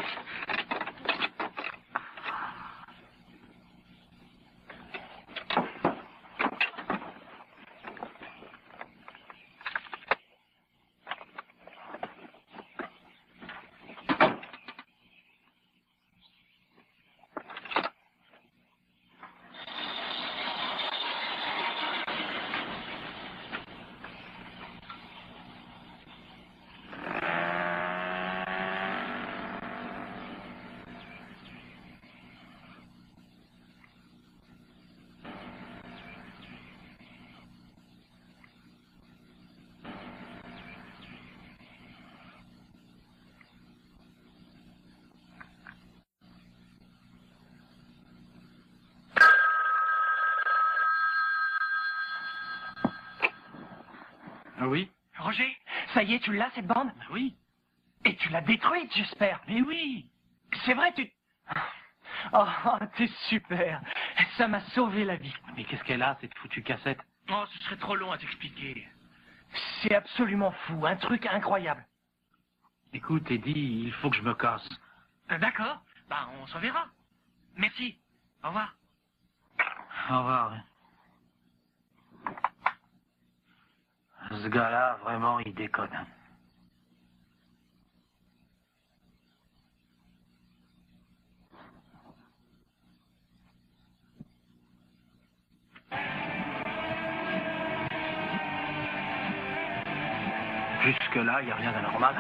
Oui. Roger, ça y est, tu l'as, cette bande? Oui. Et tu l'as détruite, j'espère. Mais oui. C'est vrai, tu... Oh, t'es super. Ça m'a sauvé la vie. Mais qu'est-ce qu'elle a, cette foutue cassette? Oh, ce serait trop long à t'expliquer. C'est absolument fou, un truc incroyable. Écoute, Eddie, il faut que je me casse. D'accord. Bah, on s'en verra. Merci. Au revoir. Au revoir. Ce gars-là, vraiment, il déconne. Jusque-là, il n'y a rien d'anormal.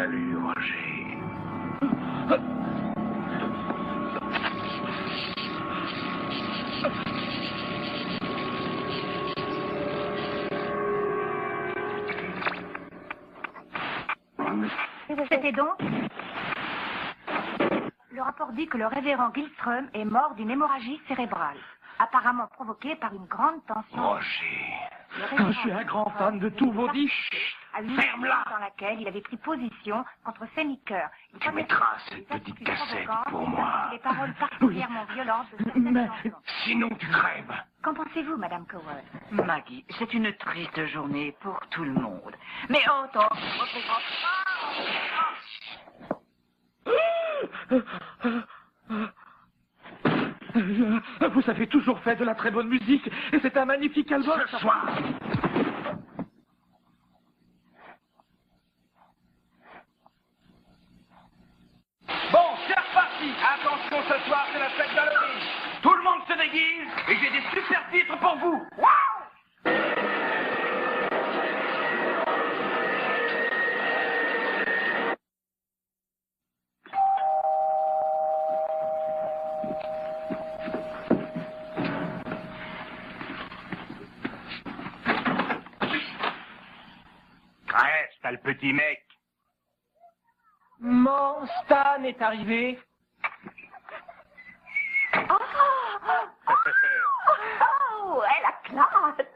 Salut, Roger. C'était donc... Le rapport dit que le révérend Gilström est mort d'une hémorragie cérébrale, apparemment provoquée par une grande tension. Roger. Je suis un grand fan de tous vos disques. Ferme-la! Dans laquelle il avait pris position contre Semiker. Tu mettras cette petite cassette pour moi. Les paroles particulièrement violentes de certaines chansons. Sinon tu crèves. Qu'en pensez-vous, Madame Cowell? Maggie, c'est une triste journée pour tout le monde. Mais autant, Vous avez toujours fait de la très bonne musique et c'est un magnifique album. Ce soir. Bon, c'est reparti. Attention, ce soir, c'est la fête d'Halloween. Tout le monde se déguise et j'ai des super titres pour vous. Waouh! Reste, t'as le petit mec. Mon Stan est arrivé. Oh, elle a classe.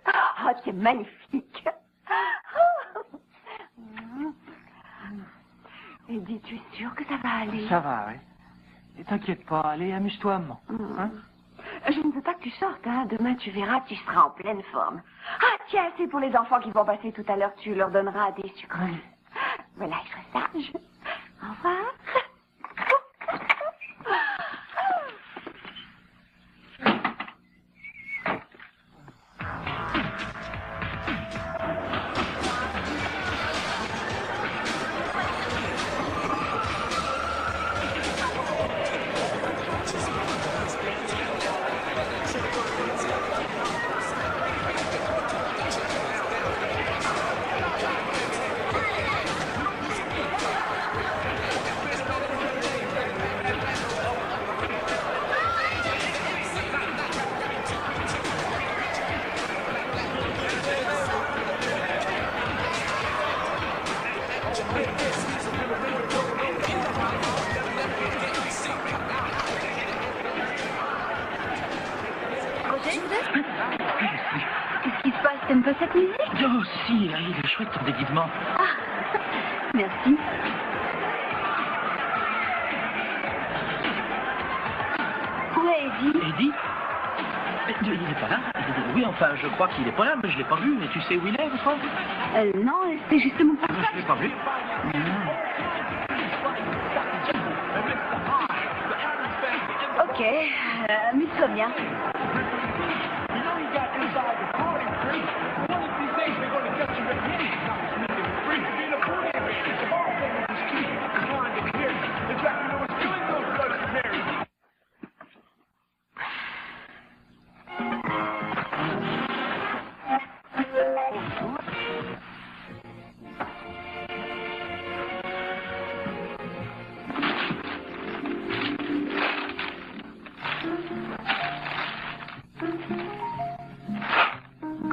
Oh, c'est magnifique. Eddie, tu es sûre que ça va aller? Ça va, oui. Et t'inquiète pas, allez, amuse-toi, maman. Hein? Je ne veux pas que tu sortes, hein. Demain, tu verras, tu seras en pleine forme. Ah, tiens, c'est pour les enfants qui vont passer tout à l'heure. Tu leur donneras des sucreries. Voilà, je serai sage. Au revoir. Qu'est-ce qui se passe? T'aimes pas cette musique? Oh, si, il est chouette ton déguisement. Ah, merci. Où est Eddie? Eddie? Il est pas là? Oui, enfin, je crois qu'il est pas là, mais je l'ai pas vu. Mais tu sais où il est, vous croyez? Non, c'était justement pas ça. Je l'ai pas vu. Ok, amuse-toi bien.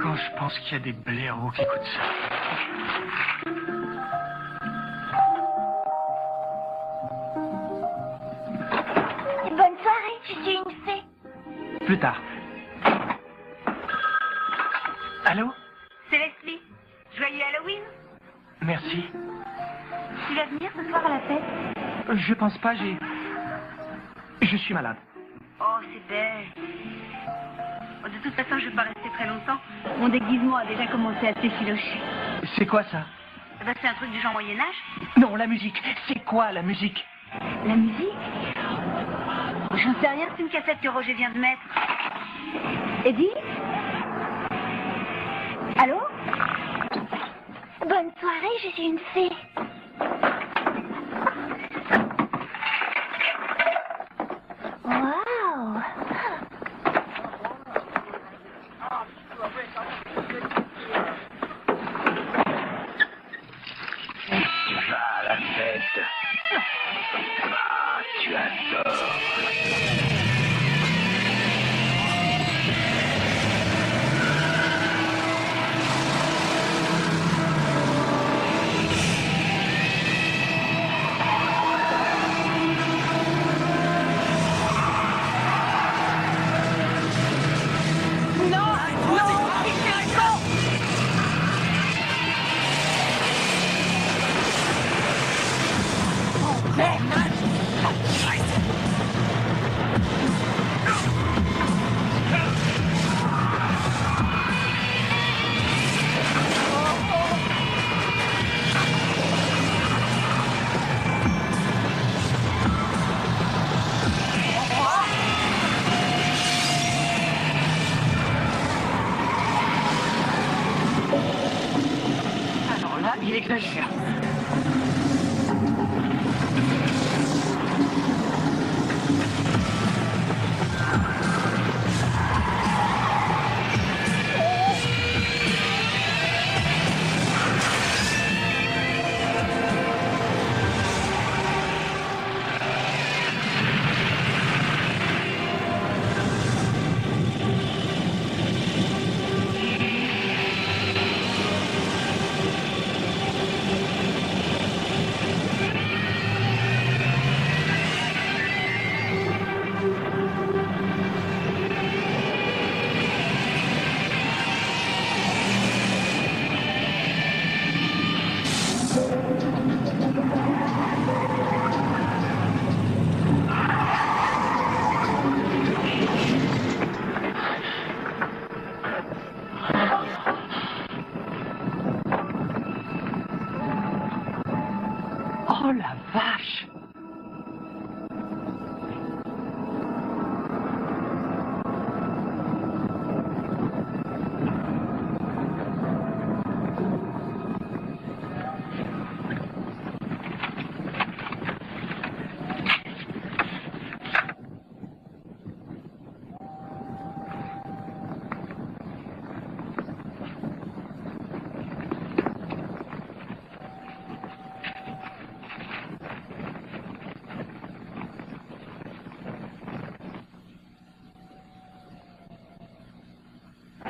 Quand je pense qu'il y a des blaireaux qui écoutent ça. Bonne soirée, je suis une fée. Plus tard. Allô? C'est Leslie. Joyeux Halloween. Merci. Tu vas venir ce soir à la fête? Je pense pas, je suis malade. Oh, c'est bête. De toute façon, je vais pas rester très longtemps. Mon déguisement a déjà commencé à s'effilocher. C'est quoi ça? C'est un truc du genre Moyen-Âge. Non, la musique. C'est quoi la musique? La musique? J'en sais rien, c'est une cassette que Roger vient de mettre. Eddie? Allô? Bonne soirée, je suis une fée. Waouh! Tu vas à la fête. Ah, tu as tort. Alors là, il exagère. Oh la vache!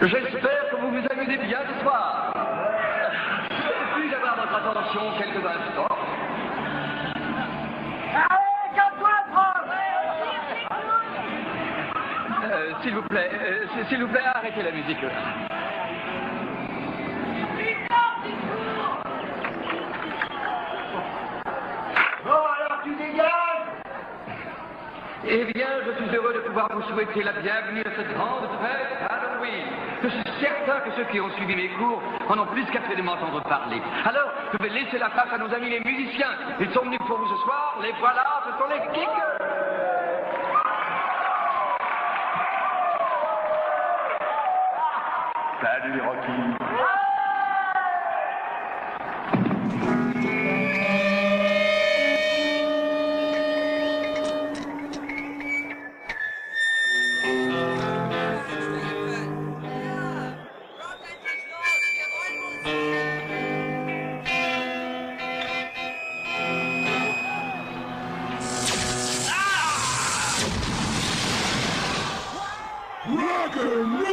J'espère que vous vous amusez bien ce soir. Puis-je avoir votre attention quelques instants? Allez, calme-toi, S'il vous plaît, arrêtez la musique. Bon, alors tu dégages. Eh bien, je suis heureux de pouvoir vous souhaiter la bienvenue à cette grande fête Halloween. Je suis certain que ceux qui ont suivi mes cours en ont plus qu'absolument entendre parler. Alors, je vais laisser la place à nos amis les musiciens. Ils sont venus pour vous ce soir. Les voilà, ce sont les Kickers. Salut les Rockies. Rock and roll!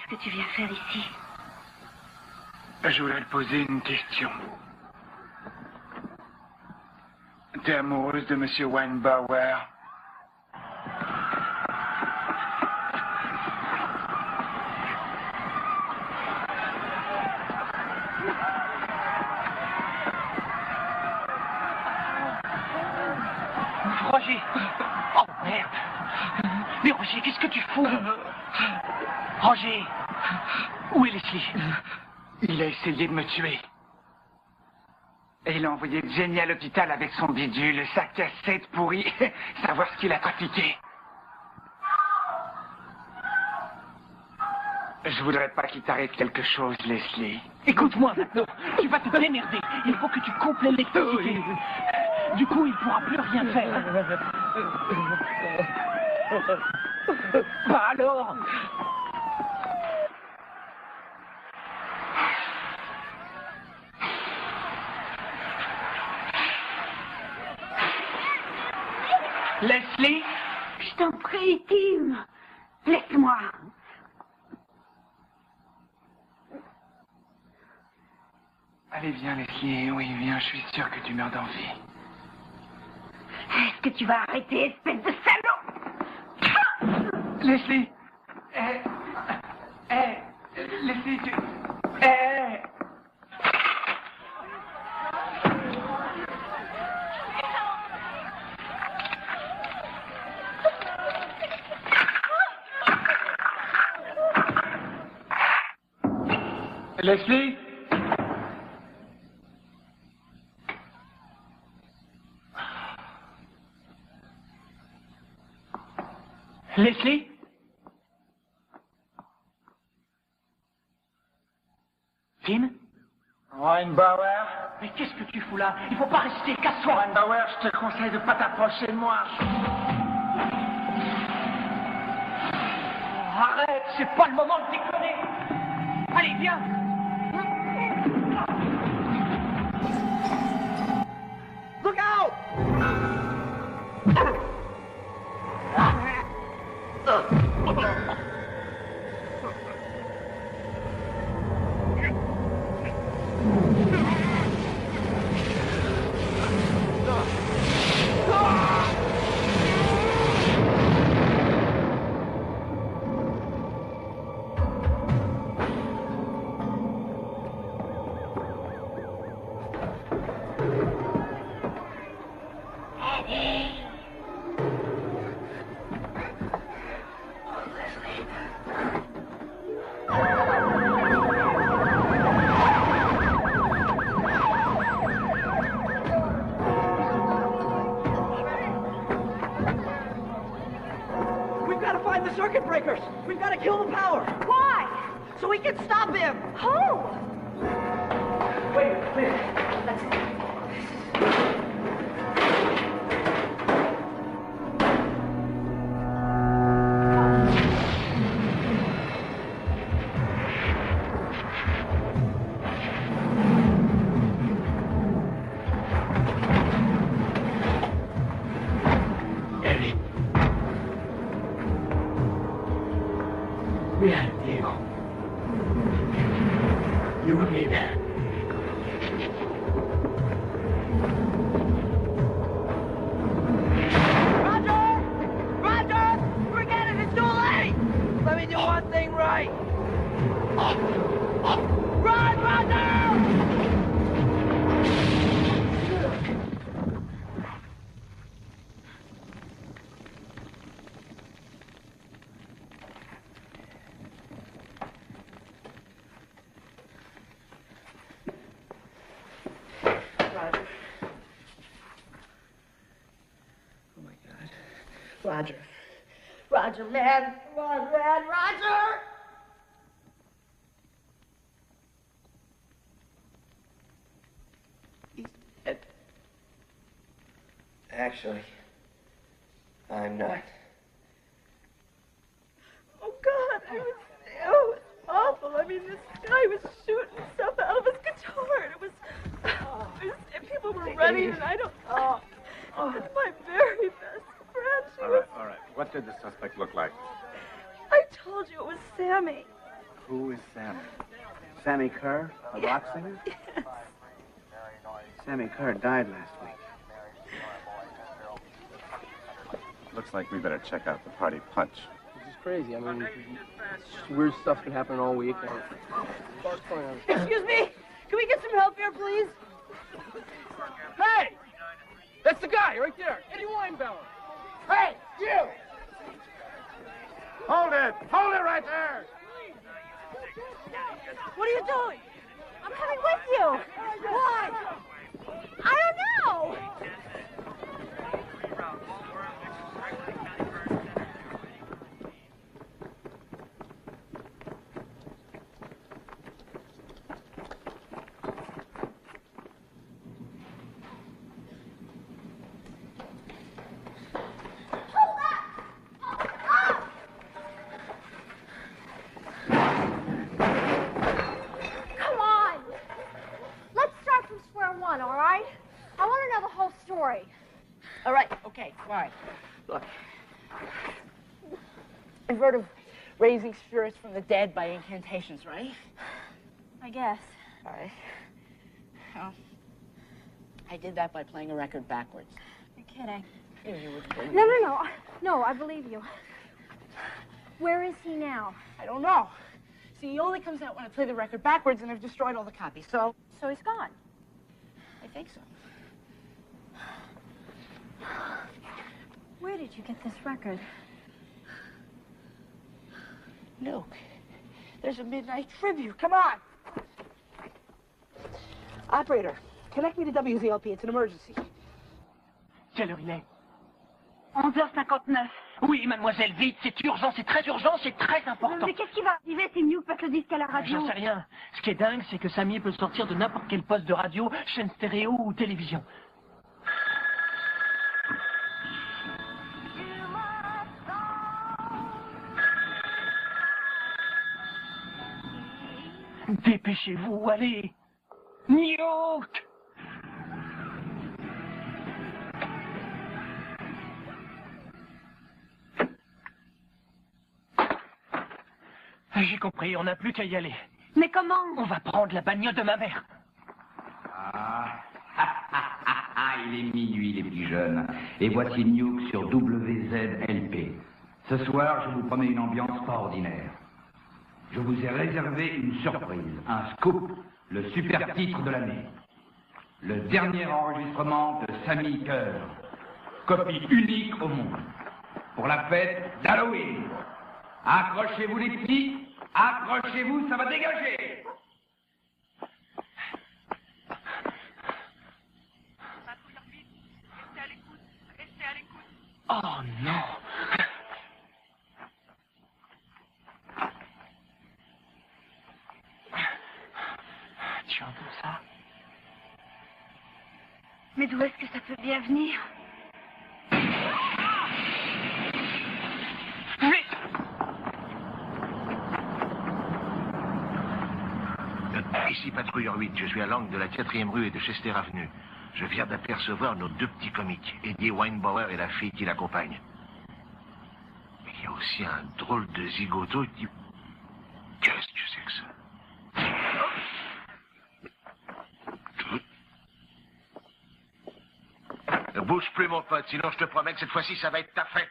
Qu'est-ce que tu viens faire ici? Je voulais te poser une question. T'es amoureuse de Monsieur Weinbauer? Roger! Oh merde! Mais Roger, qu'est-ce que tu fous? Roger! Où est Leslie? Il a essayé de me tuer. Et il a envoyé Jenny à l'hôpital avec son bidule, sa cassette pourrie. Savoir ce qu'il a trafiqué. Je voudrais pas qu'il t'arrive quelque chose, Leslie. Écoute-moi maintenant, tu vas te démerder. Il faut que tu coupes l'électricité. Du coup, il pourra plus rien faire. Bah alors? Leslie? Je t'en prie, Tim. Laisse-moi. Allez, viens, Leslie. Oui, viens, je suis sûr que tu meurs d'envie. Est-ce que tu vas arrêter, espèce de salaud? Leslie! Leslie, tu... Leslie? Leslie? Tim? Weinbauer? Mais qu'est-ce que tu fous là? Il faut pas rester, casse-toi! Weinbauer, je te conseille de pas t'approcher de moi. Oh, arrête, c'est pas le moment de déconner! Allez, viens! Look out! Circuit breakers! We've got to kill the power! Why? So we can stop him! Who? Wait. Bien, Diego. You and me there. Roger! Forget it, it's too late! Let me do one thing right. Run, Roger! Roger. Roger, man. Come on, man. Roger! He's dead. Actually, I'm not. Oh, God. It was awful. I mean, this guy was shooting stuff out of his guitar. And it was and people were running, and I don't... It's my very best friend. All right. What did the suspect look like? I told you it was Sammy. Sammy Kerr, a rock singer? Sammy Kerr died last week. Looks like we better check out the party punch. This is crazy. I mean, just weird stuff could happen all week. Excuse me! Can we get some help here, please? Hey! That's the guy right there, Eddie Weinbauer. Hey, you! Hold it! Hold it right there! What are you doing? I'm coming with you. Why? I don't know. All right, okay, fine. Look, you've heard of raising spirits from the dead by incantations, right? I guess. All right. Well, I did that by playing a record backwards. You're kidding. You wouldn't believe No, me. no, no. No, I believe you. Where is he now? I don't know. See, he only comes out when I play the record backwards, and I've destroyed all the copies, so... So he's gone? I think so. Where did you get this record? Luke, there's a midnight tribute. Come on. Operator, connect me to WZLP. It's an emergency. Quelle heure il est? 11h59. Oui, mademoiselle, vite, c'est urgent, c'est très urgent, c'est très important. Mais qu'est-ce qui va arriver si Newt passe le disque à la radio? J'en sais rien. Ce qui est dingue, c'est que Sammy peut sortir de n'importe quel poste de radio, chaîne stéréo ou télévision. Dépêchez-vous, allez! Newt! J'ai compris, on n'a plus qu'à y aller. Mais comment? On va prendre la bagnole de ma mère. Il est minuit, les petits jeunes. Et voici Nuke sur WZLP. Ce soir, je vous promets une ambiance pas ordinaire. Je vous ai réservé une surprise, un scoop, le super titre de l'année. Le dernier enregistrement de Sammy Kerr. Copie unique au monde. Pour la fête d'Halloween. Accrochez-vous les petits, accrochez-vous, ça va dégager. Oh non! Tu entends ça? Mais d'où est-ce que ça peut bien venir? Vite! Ici, patrouilleur 8, je suis à l'angle de la 4e rue et de Chester Avenue. Je viens d'apercevoir nos deux petits comiques, Eddie Weinbauer et la fille qui l'accompagne. Mais il y a aussi un drôle de zigoto qui... Qu'est-ce que c'est que ça? Ne bouge plus, mon pote, sinon je te promets que cette fois-ci, ça va être ta fête.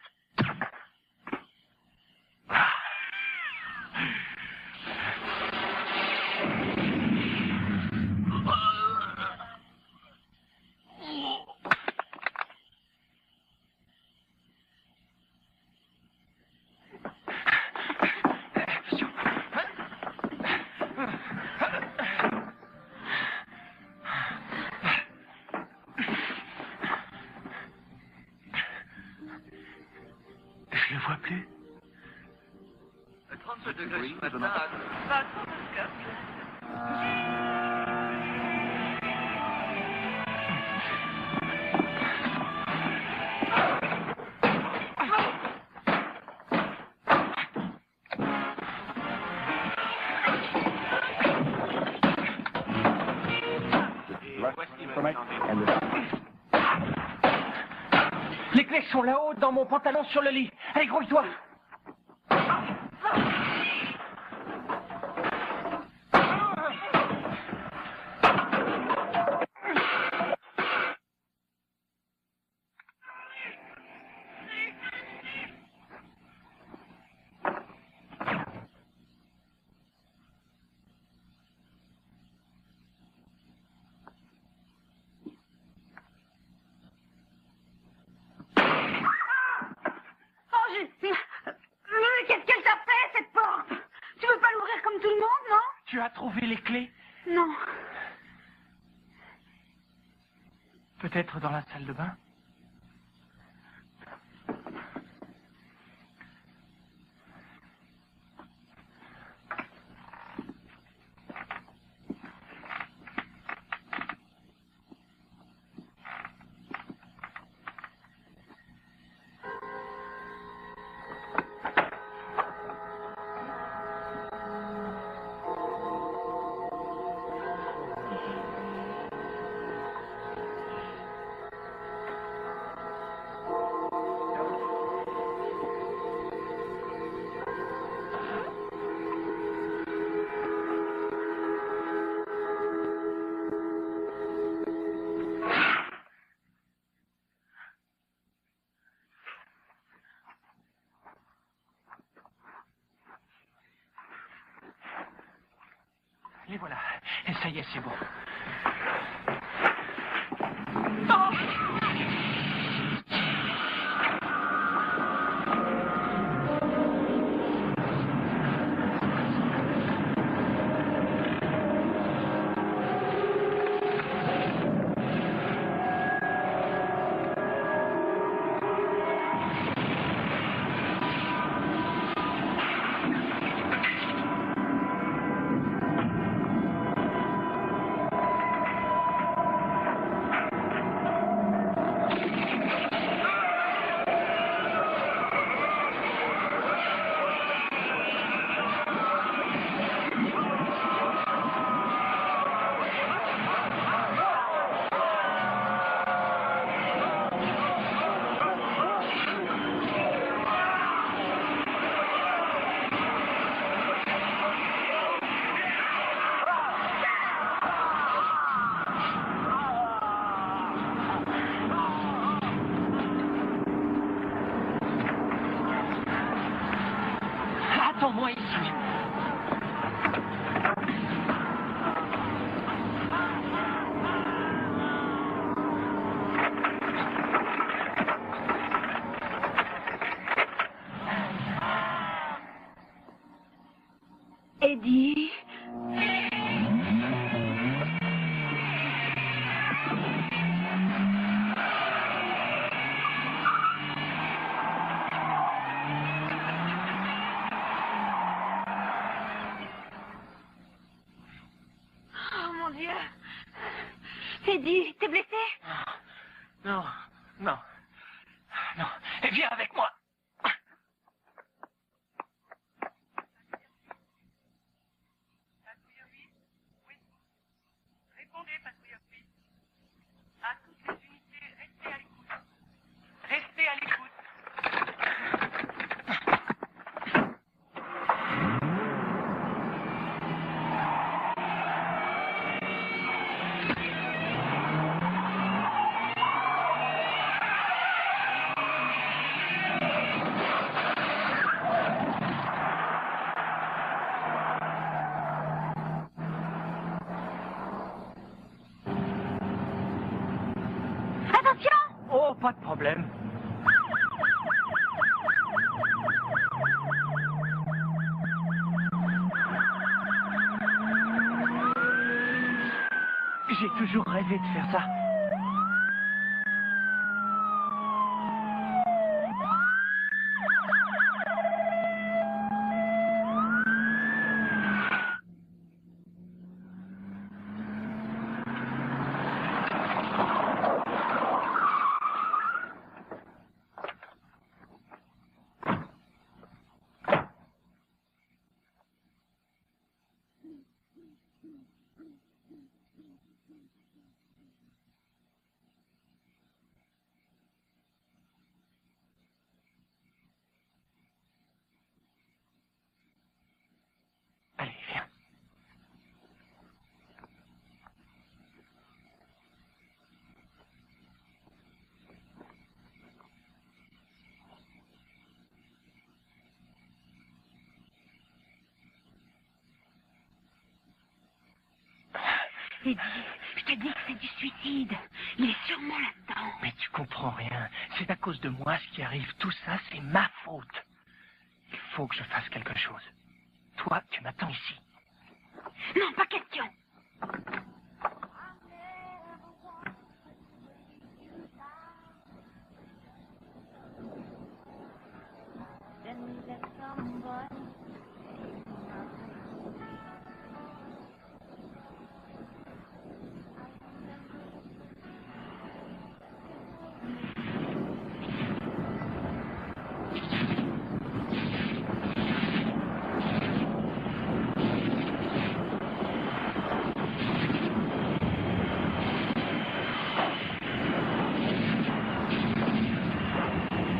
Je le vois plus. 37 degrés ce matin à 34. Les clés sont là-haut, dans mon pantalon sur le lit. Allez, grouille-toi. Non, non. Tu as trouvé les clés? Non. Peut-être dans la salle de bain? Les voilà. Et ça y est, c'est bon. Attends-moi ici. Eddie. Oh mon Dieu. Eddie, t'es blessé? Non, non, non. Et viens avec moi. Répondez, patrouilleur 8. À toutes les unités, restez à l'écoute. Restez à l'écoute. Oh, pas de problème. J'ai toujours rêvé de faire ça. Allez, viens. Eddie, je te dis que c'est du suicide. Il est sûrement là-dedans. Mais tu comprends rien. C'est à cause de moi ce qui arrive. Tout ça, c'est ma faute. Il faut que je fasse quelque chose. Toi, tu m'attends ici. Non, pas question.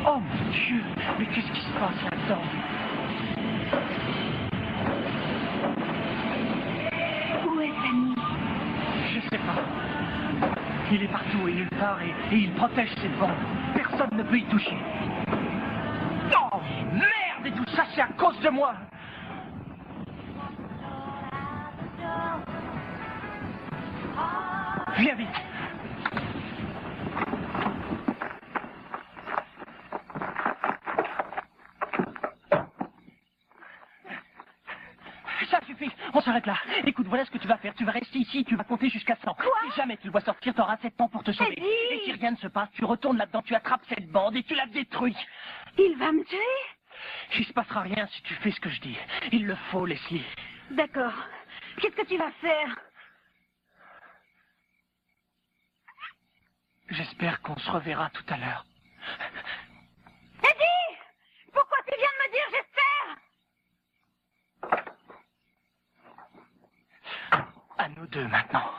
Oh mon Dieu, mais qu'est-ce qui se passe là-dedans? Où est Sammy? Je sais pas. Il est partout et nulle part et il protège cette bande. Personne ne peut y toucher. Oh merde, et tout ça c'est à cause de moi. Viens vite. Ça suffit, on s'arrête là. Écoute, voilà ce que tu vas faire. Tu vas rester ici, tu vas compter jusqu'à 100. Quoi? Si jamais tu le vois sortir, t'auras 7 ans pour te sauver. Et si rien ne se passe, tu retournes là-dedans, tu attrapes cette bande et tu la détruis. Il va me tuer? Il se passera rien si tu fais ce que je dis. Il le faut, Leslie. D'accord. Qu'est-ce que tu vas faire? J'espère qu'on se reverra tout à l'heure. Eddie! Pourquoi tu viens de me dire j'espère? À nous deux maintenant.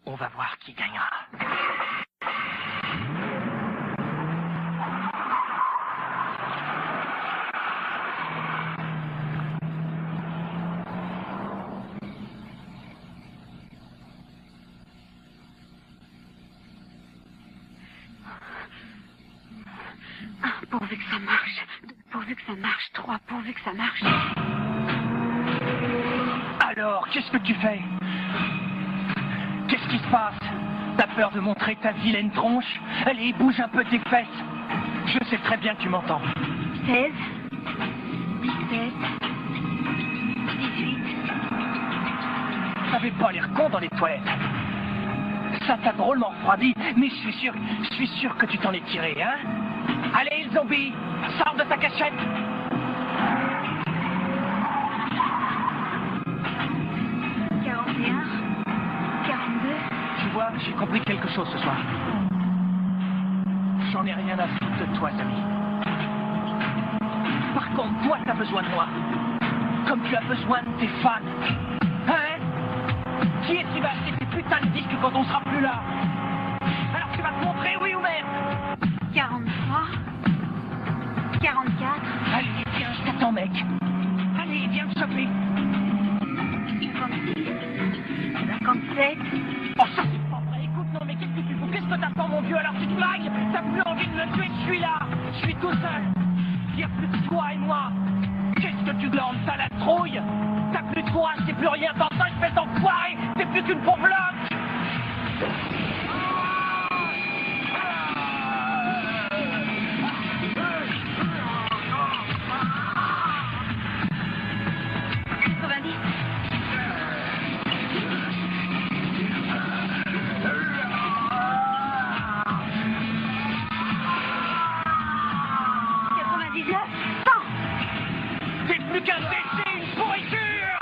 On va voir qui gagnera. Pourvu que ça marche. Pourvu que ça marche. 3, pourvu que ça marche. Alors, qu'est-ce que tu fais? Qu'est-ce qui se passe? T'as peur de montrer ta vilaine tronche? Allez, bouge un peu tes fesses. Je sais très bien que tu m'entends. 16, 17, 18. T'avais pas l'air con dans les toilettes. Ça t'a drôlement refroidi, mais je suis sûr que tu t'en es tiré, hein? Allez, le zombie, sors de ta cachette. 41, 42. Tu vois, j'ai compris quelque chose ce soir. J'en ai rien à foutre de toi, Sammy. Par contre, toi, t'as besoin de moi. Comme tu as besoin de tes fans. Hein? Qui est-ce qui va acheter ces putains de disques quand on sera plus là? Alors tu vas te montrer, oui ou merde? 43, 44. Allez, viens, je t'attends, mec. Allez, viens me choper. 56, 57. Oh, ça c'est pas vrai. Écoute, non, mais qu'est-ce que tu fous? Qu'est-ce que t'attends, mon vieux? Alors tu te blagues? T'as plus envie de me tuer? Je suis là. Je suis tout seul. Il n'y a plus que toi et moi. Qu'est-ce que tu glandes? T'as la trouille? T'as plus de courage, c'est plus rien. T'entends, je fais t'enfoirer. T'es plus qu'une pauvre bloc. 90. T'es plus qu'un déchet, une pourriture!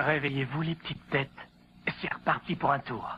Réveillez-vous, les petites têtes. C'est reparti pour un tour.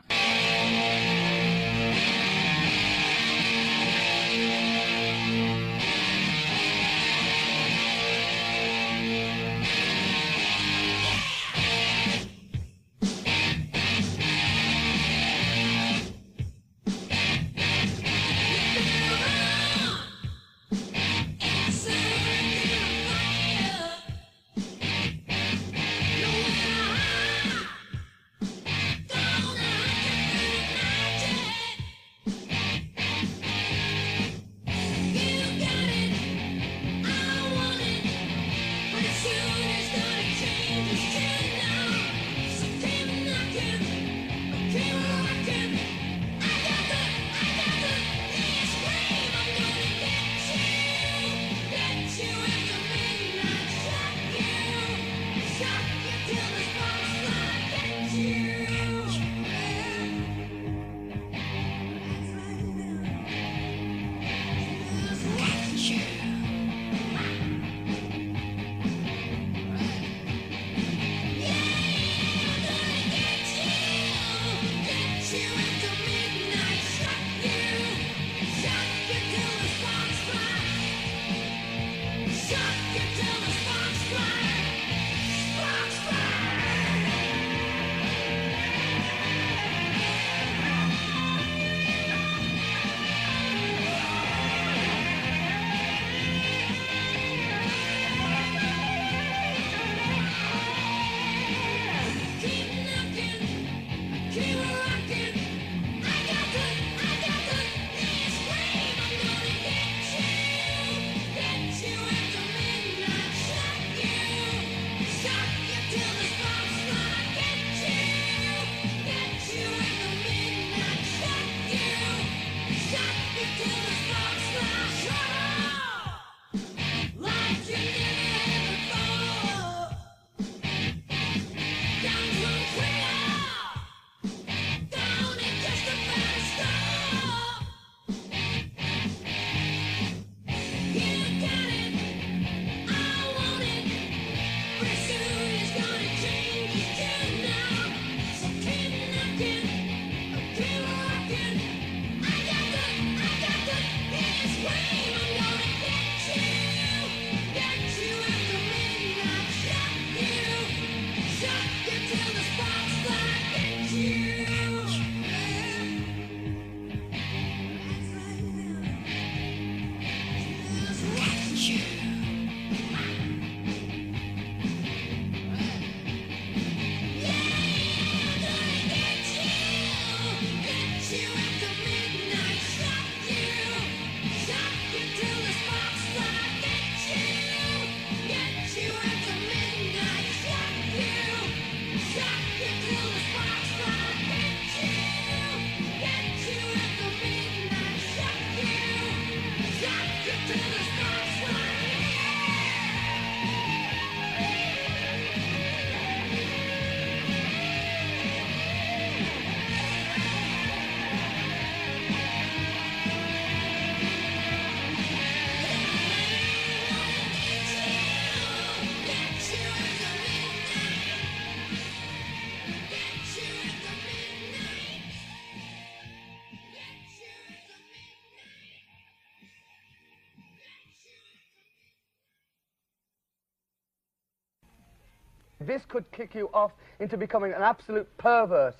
This could kick you off into becoming an absolute pervert.